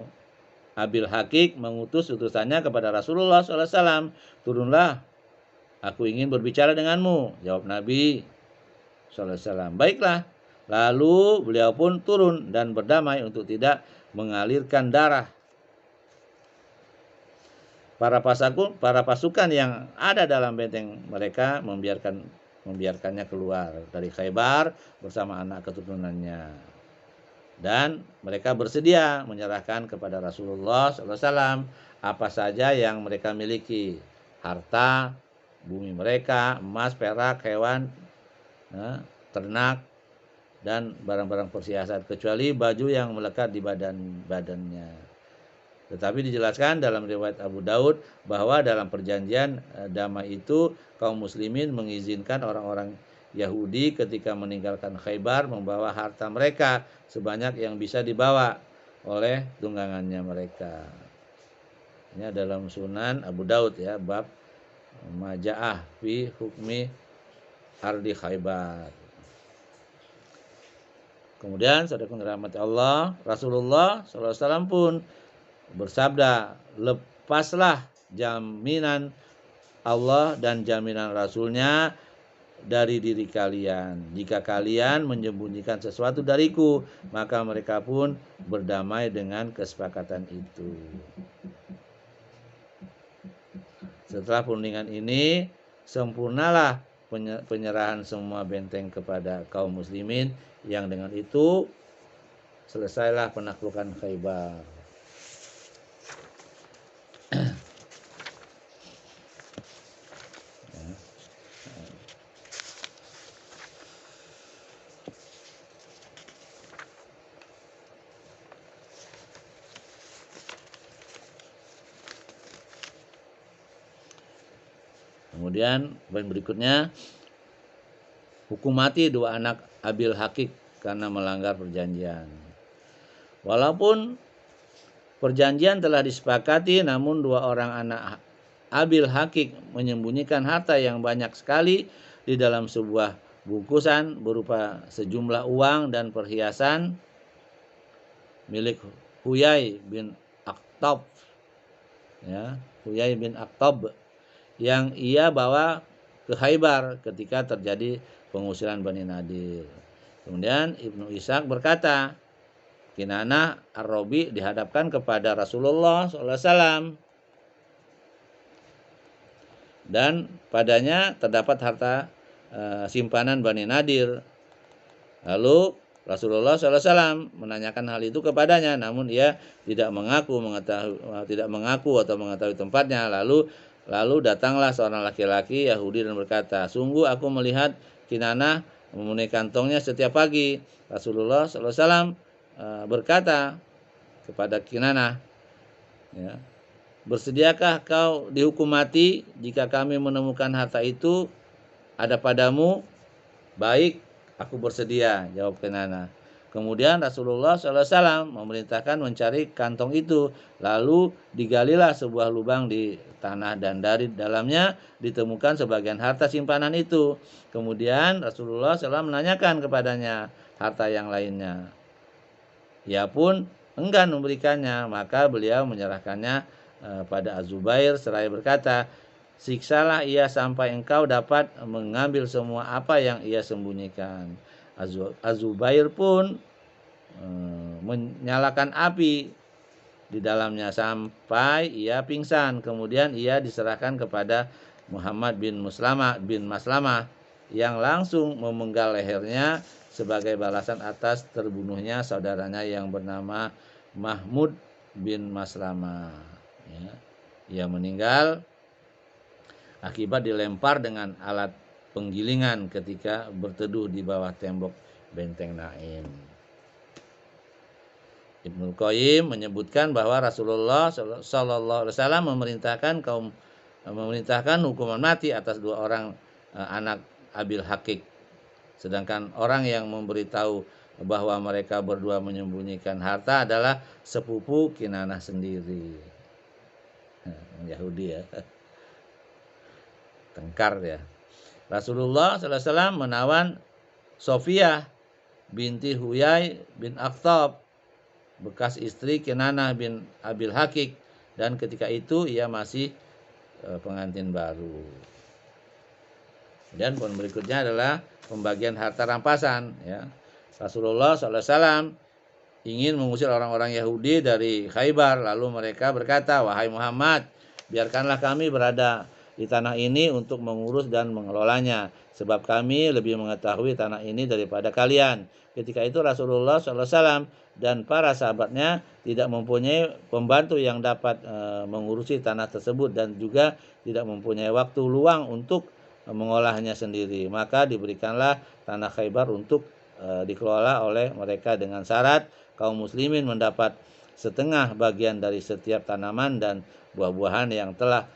Abil Hakik mengutus utusannya kepada Rasulullah SAW. Turunlah, aku ingin berbicara denganmu. Jawab Nabi SAW. Baiklah. Lalu beliau pun turun dan berdamai untuk tidak mengalirkan darah. Para pasukan yang ada dalam benteng mereka membiarkannya keluar dari Khaybar bersama anak keturunannya. Dan mereka bersedia menyerahkan kepada Rasulullah SAW apa saja yang mereka miliki. Harta, bumi mereka, emas, perak, hewan, ternak, dan barang-barang perhiasan, kecuali baju yang melekat di badannya. Tetapi dijelaskan dalam riwayat Abu Daud bahwa dalam perjanjian damai itu kaum muslimin mengizinkan orang-orang Yahudi ketika meninggalkan Khaybar membawa harta mereka sebanyak yang bisa dibawa oleh tunggangannya mereka. Ini dalam Sunan Abu Daud ya, bab Maja'ah fi hukmi ardi Khaybar. Kemudian saudaraku dirahmati Allah, Rasulullah SAW pun bersabda, lepaslah jaminan Allah dan jaminan Rasulnya dari diri kalian. Jika kalian menyembunyikan sesuatu dariku, maka mereka pun berdamai dengan kesepakatan itu. Setelah perundingan ini, sempurnalah penyerahan semua benteng kepada kaum muslimin, yang dengan itu selesailah penaklukan Khaybar. Kemudian poin berikutnya, hukum mati dua anak Abil Hakik karena melanggar perjanjian. Walaupun perjanjian telah disepakati, namun dua orang anak Abil Hakik menyembunyikan harta yang banyak sekali di dalam sebuah bungkusan berupa sejumlah uang dan perhiasan milik Huyai bin Akhtab, ya, Huyai bin Akhtab, yang ia bawa ke Khaybar ketika terjadi pengusiran Bani Nadir. Kemudian Ibnu Ishaq berkata, Kinanah Ar-Robi dihadapkan kepada Rasulullah SAW dan padanya terdapat harta simpanan Bani Nadir. Lalu Rasulullah SAW menanyakan hal itu kepadanya, namun ia tidak mengaku atau mengetahui tempatnya. Lalu datanglah seorang laki-laki Yahudi dan berkata, sungguh aku melihat Kinanah memenuhi kantongnya setiap pagi. Rasulullah SAW berkata kepada Kinanah, ya, bersediakah kau dihukum mati jika kami menemukan harta itu ada padamu? Baik, aku bersedia, jawab Kinanah. Kemudian Rasulullah SAW memerintahkan mencari kantong itu. Lalu digalilah sebuah lubang di tanah dan dari dalamnya ditemukan sebagian harta simpanan itu. Kemudian Rasulullah SAW menanyakan kepadanya harta yang lainnya. Ia pun enggan memberikannya, maka beliau menyerahkannya pada Az-Zubair seraya berkata, siksalah ia sampai engkau dapat mengambil semua apa yang ia sembunyikan. Az-Zubair pun menyalakan api di dalamnya sampai ia pingsan. Kemudian ia diserahkan kepada Muhammad bin Maslamah yang langsung memenggal lehernya sebagai balasan atas terbunuhnya saudaranya yang bernama Mahmud bin Maslamah. Ya. Ia meninggal akibat dilempar dengan alat penggilingan ketika berteduh di bawah tembok benteng Naim. Ibnu Qayyim menyebutkan bahwa Rasulullah Shallallahu Alaihi Wasallam memerintahkan hukuman mati atas 2 orang anak Abil Hakik, sedangkan orang yang memberitahu bahwa mereka berdua menyembunyikan harta adalah sepupu Kinanah sendiri. Yahudi ya, tengkar ya. Rasulullah Sallallahu Alaihi Wasallam menawan Sofiyah binti Huyai bin Akhtab, bekas istri Kinanah bin Abil Hakik, dan ketika itu ia masih pengantin baru. Dan poin berikutnya adalah pembagian harta rampasan. Ya. Rasulullah SAW ingin mengusir orang-orang Yahudi dari Khaybar, lalu mereka berkata, wahai Muhammad, biarkanlah kami berada di tanah ini untuk mengurus dan mengelolanya, sebab kami lebih mengetahui tanah ini daripada kalian. Ketika itu Rasulullah SAW dan para sahabatnya tidak mempunyai pembantu yang dapat mengurusi tanah tersebut dan juga tidak mempunyai waktu luang untuk mengolahnya sendiri. Maka diberikanlah tanah Khaybar untuk dikelola oleh mereka dengan syarat kaum muslimin mendapat setengah bagian dari setiap tanaman dan buah-buahan yang telah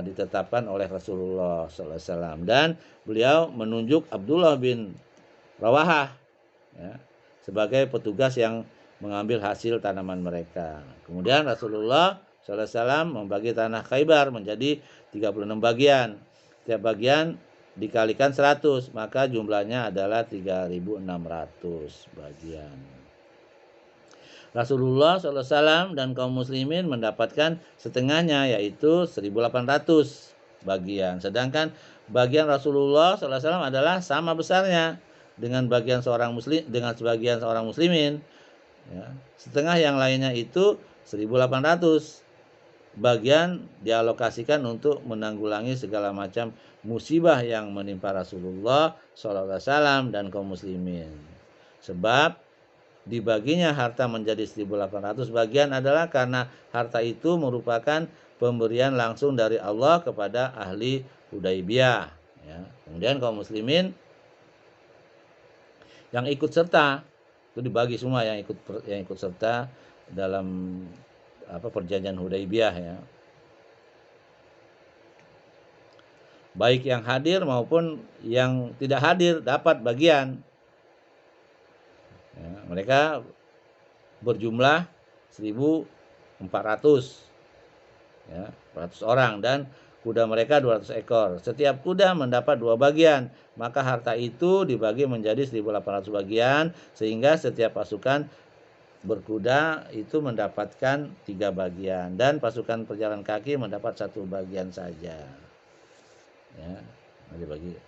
ditetapkan oleh Rasulullah SAW. Dan beliau menunjuk Abdullah bin Rawahah ya, sebagai petugas yang mengambil hasil tanaman mereka. Kemudian Rasulullah SAW membagi tanah Khaybar menjadi 36 bagian. Setiap bagian dikalikan 100, maka jumlahnya adalah 3.600 bagian. Rasulullah SAW dan kaum muslimin mendapatkan setengahnya, yaitu 1.800 bagian. Sedangkan bagian Rasulullah SAW adalah sama besarnya dengan sebagian seorang muslimin. Ya. Setengah yang lainnya itu 1.800 bagian dialokasikan untuk menanggulangi segala macam musibah yang menimpa Rasulullah SAW dan kaum muslimin. Sebab dibaginya harta menjadi 1.800 bagian adalah karena harta itu merupakan pemberian langsung dari Allah kepada ahli Hudaybiyah. Ya. Kemudian kaum muslimin yang ikut serta itu dibagi semua yang ikut serta dalam perjanjian Hudaybiyah ya. Baik yang hadir maupun yang tidak hadir dapat bagian. Ya, mereka berjumlah 1.400 ya, 400 orang dan kuda mereka 200 ekor. Setiap kuda mendapat 2 bagian, maka harta itu dibagi menjadi 1.800 bagian sehingga setiap pasukan berkuda itu mendapatkan 3 bagian dan pasukan berjalan kaki mendapat 1 bagian saja. Ya, dibagi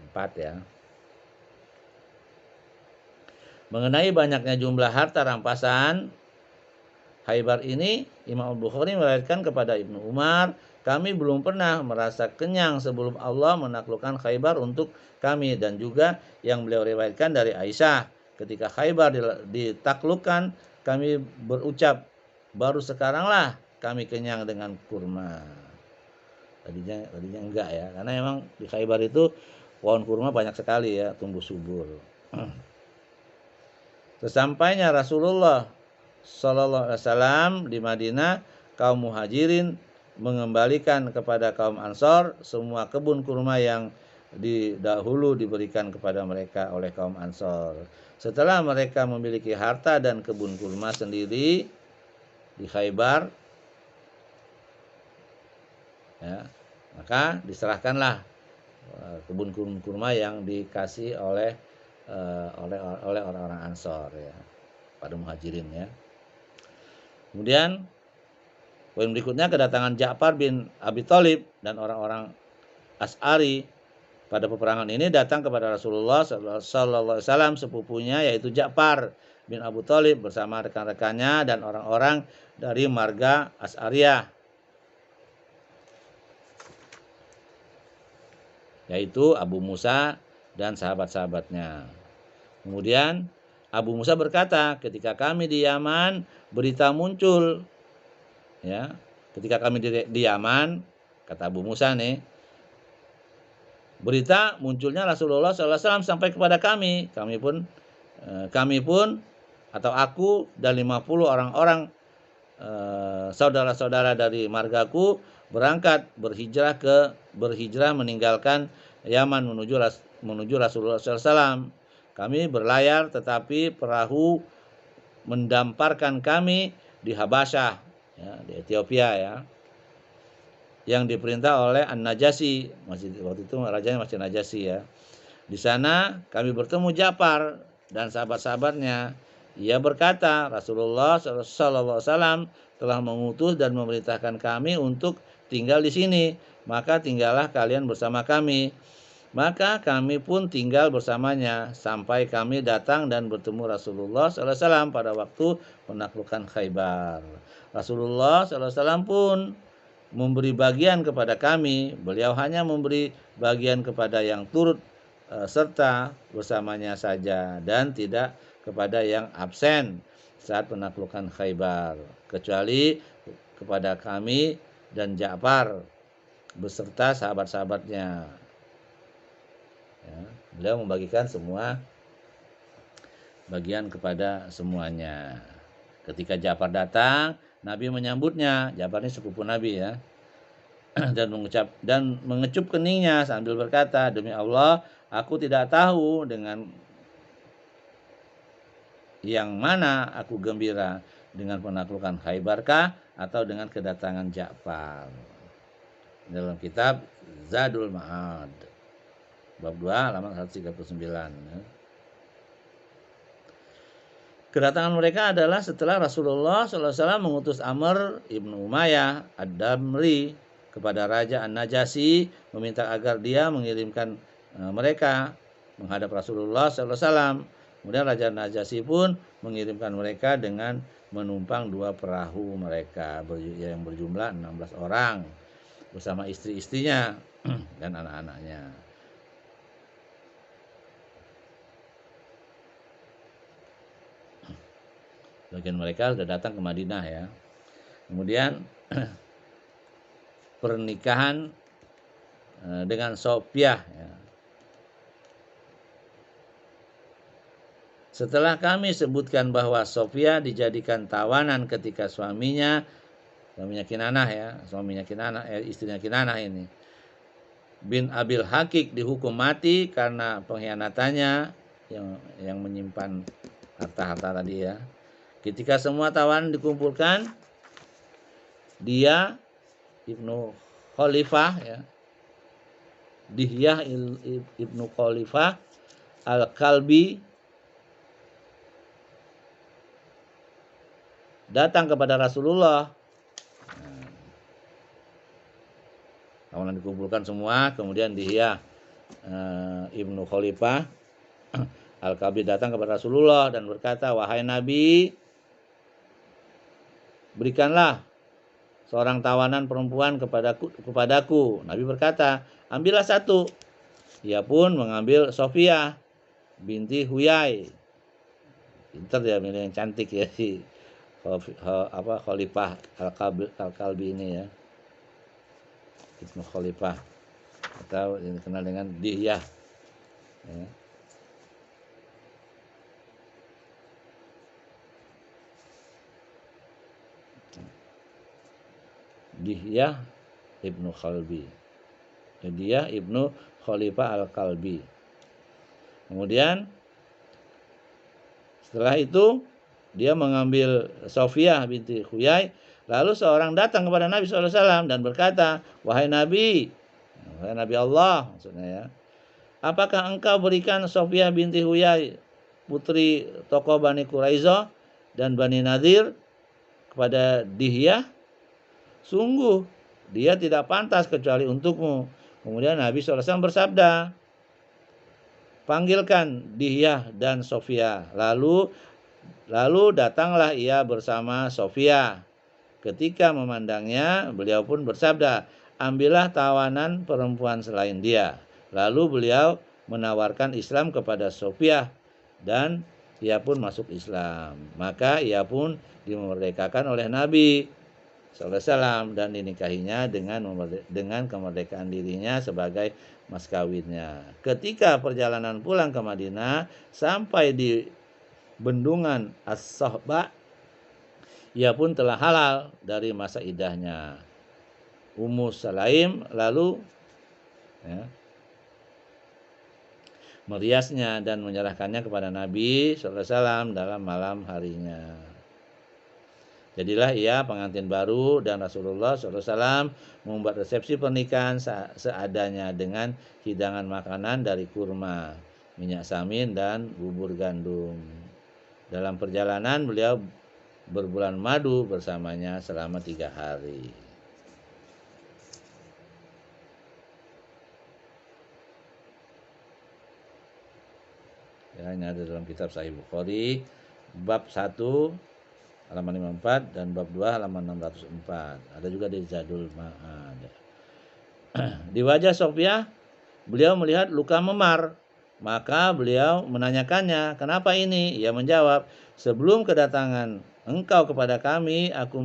4 ya. Mengenai banyaknya jumlah harta rampasan Khaybar ini, Imam Al-Bukhari meriwayatkan kepada Ibnu Umar, kami belum pernah merasa kenyang sebelum Allah menaklukkan Khaybar untuk kami, dan juga yang beliau riwayatkan dari Aisyah, ketika Khaybar ditaklukkan, kami berucap, baru sekaranglah kami kenyang dengan kurma. Tadinya enggak ya, karena memang di Khaybar itu pohon kurma banyak sekali ya, tumbuh subur. Sesampainya Rasulullah Sallallahu Alaihi Wasallam di Madinah, kaum muhajirin mengembalikan kepada kaum Ansor semua kebun kurma yang dahulu diberikan kepada mereka oleh kaum Ansor. Setelah mereka memiliki harta dan kebun kurma sendiri di Khaybar, ya, maka diserahkanlah kebun kurma yang dikasih oleh orang-orang Ansor ya, pada muhajirin ya. Kemudian poin berikutnya, kedatangan Ja'far bin Abi Thalib dan orang-orang Asy'ari pada peperangan ini datang kepada Rasulullah sallallahu alaihi wasallam sepupunya, yaitu Ja'far bin Abu Thalib bersama rekan-rekannya dan orang-orang dari marga Asy'ariyah, yaitu Abu Musa dan sahabat-sahabatnya. Kemudian Abu Musa berkata, ketika kami di Yaman berita muncul, ya, ketika kami di Yaman, kata Abu Musa nih, berita munculnya Rasulullah SAW sampai kepada kami. Kami pun atau aku dan 50 orang-orang saudara-saudara dari margaku berangkat berhijrah meninggalkan Yaman menuju Rasulullah SAW. Kami berlayar, tetapi perahu mendamparkan kami di Habasyah, ya, di Ethiopia, ya, yang diperintah oleh An-Najasyi. Waktu itu rajanya masih Najasyi, ya. Di sana kami bertemu Ja'far dan sahabat-sahabatnya. Ia berkata, Rasulullah SAW telah mengutus dan memerintahkan kami untuk tinggal di sini. Maka tinggallah kalian bersama kami. Maka kami pun tinggal bersamanya sampai kami datang dan bertemu Rasulullah SAW pada waktu penaklukan Khaybar. Rasulullah SAW pun memberi bagian kepada kami. Beliau hanya memberi bagian kepada yang turut serta bersamanya saja dan tidak kepada yang absen saat penaklukan Khaybar, kecuali kepada kami dan Ja'far beserta sahabat-sahabatnya. Ya, beliau membagikan semua bagian kepada semuanya. Ketika Ja'far datang, Nabi menyambutnya. Ja'far ini sepupu Nabi, ya. dan mengecup keningnya sambil berkata, demi Allah, aku tidak tahu dengan yang mana aku gembira, dengan penaklukan Khaybarkah atau dengan kedatangan Ja'far. Dalam kitab Zadul Ma'ad bab 2 halaman 139. Kedatangan mereka adalah setelah Rasulullah SAW mengutus Amr ibnu Umayyah ad-Damri kepada Raja An-Najasyi meminta agar dia mengirimkan mereka menghadap Rasulullah SAW. Kemudian Raja An-Najasyi pun mengirimkan mereka dengan menumpang 2 perahu mereka yang berjumlah 16 orang bersama istri-istrinya dan anak-anaknya. Bagian mereka sudah datang ke Madinah, ya. Kemudian pernikahan dengan Sofiyah, ya. Setelah kami sebutkan bahwa Sofiyah dijadikan tawanan ketika suaminya Kinanah, ya, istrinya Kinanah ini bin Abil Hakik dihukum mati karena pengkhianatannya yang menyimpan harta-harta tadi, ya. Ketika semua tawanan dikumpulkan, dia Ibnu Khalifah, ya, Dihyah Ibnu Khalifah Al-Kalbi datang kepada Rasulullah. Tawanan dikumpulkan semua, kemudian Dihyah Ibnu Khalifah Al-Kalbi datang kepada Rasulullah dan berkata, wahai Nabi, berikanlah seorang tawanan perempuan kepadaku. Nabi berkata, ambillah 1. Ia pun mengambil Sofiyah binti Huyai. Pintar dia, milih yang cantik, ya, si Khalifah Al-Kalbi ini, ya, Ibnu Khalifah atau yang dikenal dengan Dihyah, ya. Dihyah Ibnu Kalbi. Dihyah Ibnu Khalifah Al-Kalbi. Kemudian setelah itu dia mengambil Sofiyah binti Huyai. Lalu seorang datang kepada Nabi SAW dan berkata, wahai Nabi Allah, maksudnya, ya, apakah engkau berikan Sofiyah binti Huyai, putri tokoh Bani Quraisyah dan Bani Nadir, kepada Dihyah, sungguh dia tidak pantas kecuali untukmu. Kemudian Nabi SAW bersabda, panggilkan Dihyah dan Sofia. Lalu datanglah ia bersama Sofia. Ketika memandangnya, beliau pun bersabda, ambillah tawanan perempuan selain dia. Lalu beliau menawarkan Islam kepada Sofia dan ia pun masuk Islam. Maka ia pun dimerdekakan oleh Nabi SAW dan dinikahinya dengan kemerdekaan dirinya sebagai mas kawinnya. Ketika perjalanan pulang ke Madinah, sampai di bendungan As-Sohba, ia pun telah halal dari masa idahnya. Ummu Sulaim lalu meriasnya dan menyerahkannya kepada Nabi SAW dalam malam harinya. Jadilah ia pengantin baru dan Rasulullah SAW membuat resepsi pernikahan seadanya dengan hidangan makanan dari kurma, minyak samin, dan bubur gandum. Dalam perjalanan beliau berbulan madu bersamanya selama 3 hari. Ya, ini ada dalam kitab Sahih Bukhari, bab 1 halaman 54 dan bab 2 halaman 604. Ada juga di Zadul Ma'ad. Di wajah Sofia, beliau melihat luka memar. Maka beliau menanyakannya, kenapa ini? Ia menjawab, sebelum kedatangan engkau kepada kami, aku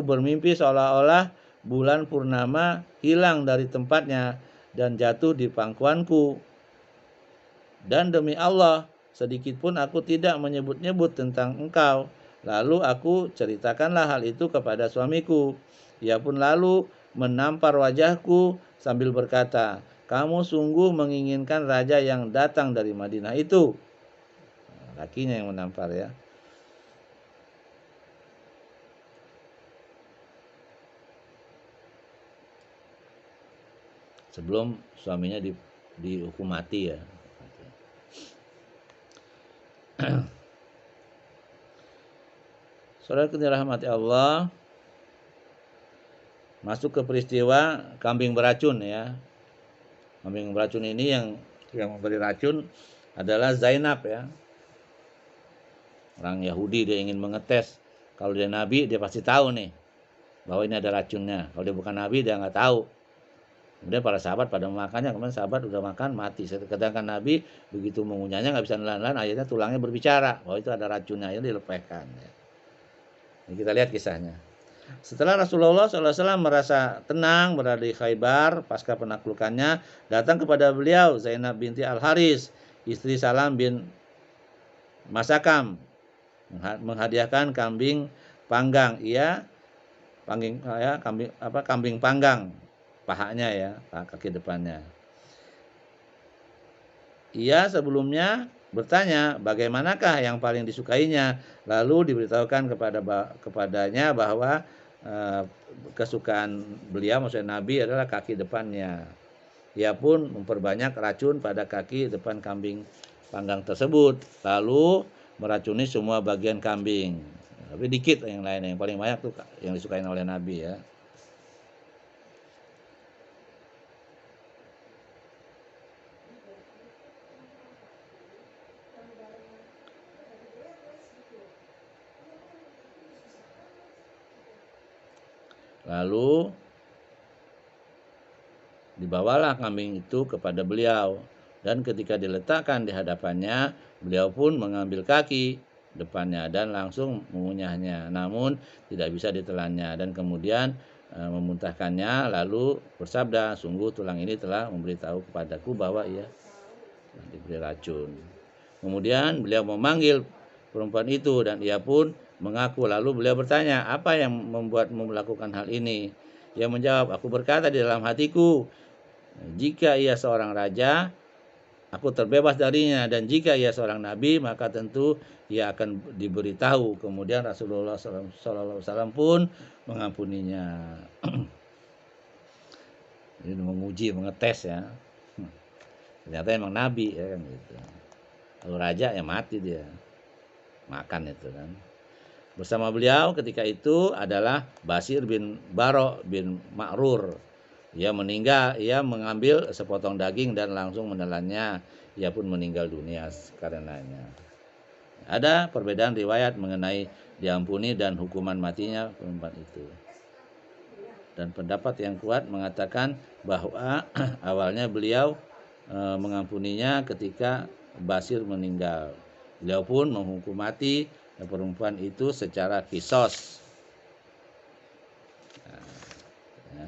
bermimpi seolah-olah bulan purnama hilang dari tempatnya dan jatuh di pangkuanku. Dan demi Allah, sedikit pun aku tidak menyebut-nyebut tentang engkau. Lalu aku ceritakanlah hal itu kepada suamiku. Ia pun lalu menampar wajahku sambil berkata, kamu sungguh menginginkan raja yang datang dari Madinah itu. Lakinya yang menampar ya. Sebelum suaminya dihukum mati ya. Saudara yang dirahmati Allah, masuk ke peristiwa kambing beracun ya. Kambing beracun ini yang memberi racun adalah Zainab ya. Orang Yahudi, dia ingin mengetes. Kalau dia nabi, dia pasti tahu nih bahwa ini ada racunnya. Kalau dia bukan nabi, dia nggak tahu. Kemudian para sahabat pada memakannya, kemudian sahabat udah makan mati. Sedangkan Nabi begitu mengunyahnya nggak bisa nelan-nelan, akhirnya tulangnya berbicara bahwa itu ada racunnya, akhirnya dilepehkan. Ini kita lihat kisahnya. Setelah Rasulullah SAW merasa tenang berada di Khaybar pasca penaklukannya, datang kepada beliau Zainab binti Al-Haris, istri Salam bin Masakam, menghadiahkan kambing panggang. Kambing panggang, pahanya ya, kaki depannya. Ia sebelumnya bertanya bagaimanakah yang paling disukainya, lalu diberitahukan kepadanya bahwa kesukaan beliau, maksudnya Nabi, adalah kaki depannya. Ia pun memperbanyak racun pada kaki depan kambing panggang tersebut, lalu meracuni semua bagian kambing. Tapi dikit yang lain, yang paling banyak tuh yang disukai oleh Nabi ya. Lalu dibawalah kambing itu kepada beliau, dan ketika diletakkan di hadapannya, beliau pun mengambil kaki depannya dan langsung mengunyahnya, namun tidak bisa ditelannya, dan kemudian memuntahkannya, lalu bersabda, sungguh tulang ini telah memberitahu kepadaku bahwa ia diberi racun. Kemudian beliau memanggil perempuan itu dan ia pun mengaku. Lalu beliau bertanya, apa yang membuatmu melakukan hal ini? Ia menjawab, aku berkata di dalam hatiku, jika ia seorang raja, aku terbebas darinya, dan jika ia seorang nabi, maka tentu ia akan diberitahu. Kemudian Rasulullah SAW pun mengampuninya. Ini menguji, mengetes ya. Ternyata emang nabi ya kan gitu. Kalau raja ya mati dia, makan itu kan. Bersama beliau ketika itu adalah Basir bin Baro bin Ma'rur. Ia mengambil sepotong daging dan langsung menelannya. Ia pun meninggal dunia karenanya. Ada perbedaan riwayat mengenai diampuni dan hukuman matinya perempuan itu. Dan pendapat yang kuat mengatakan bahwa awalnya beliau mengampuninya ketika Basir meninggal. Beliau pun menghukum mati perempuan itu secara kisos. Ya.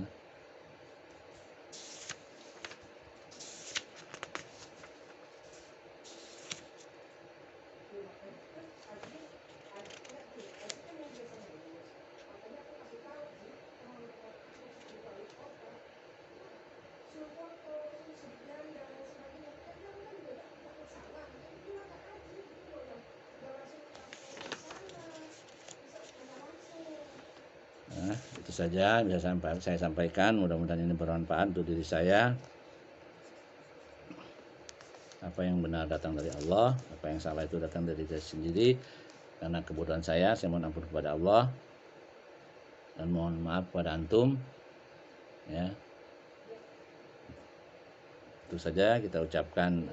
Nah, itu saja bisa saya sampaikan. Mudah-mudahan ini bermanfaat untuk diri saya. Apa yang benar datang dari Allah, apa yang salah itu datang dari diri sendiri. Karena kebodohan saya mohon ampun kepada Allah dan mohon maaf kepada antum. Ya, itu saja kita ucapkan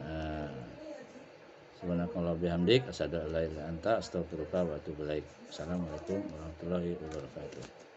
subhanakallah bihamdik asyhadu an la ilaha illa anta astaghfiruka wa atubu ilaik. Assalamualaikum warahmatullahi wabarakatuh.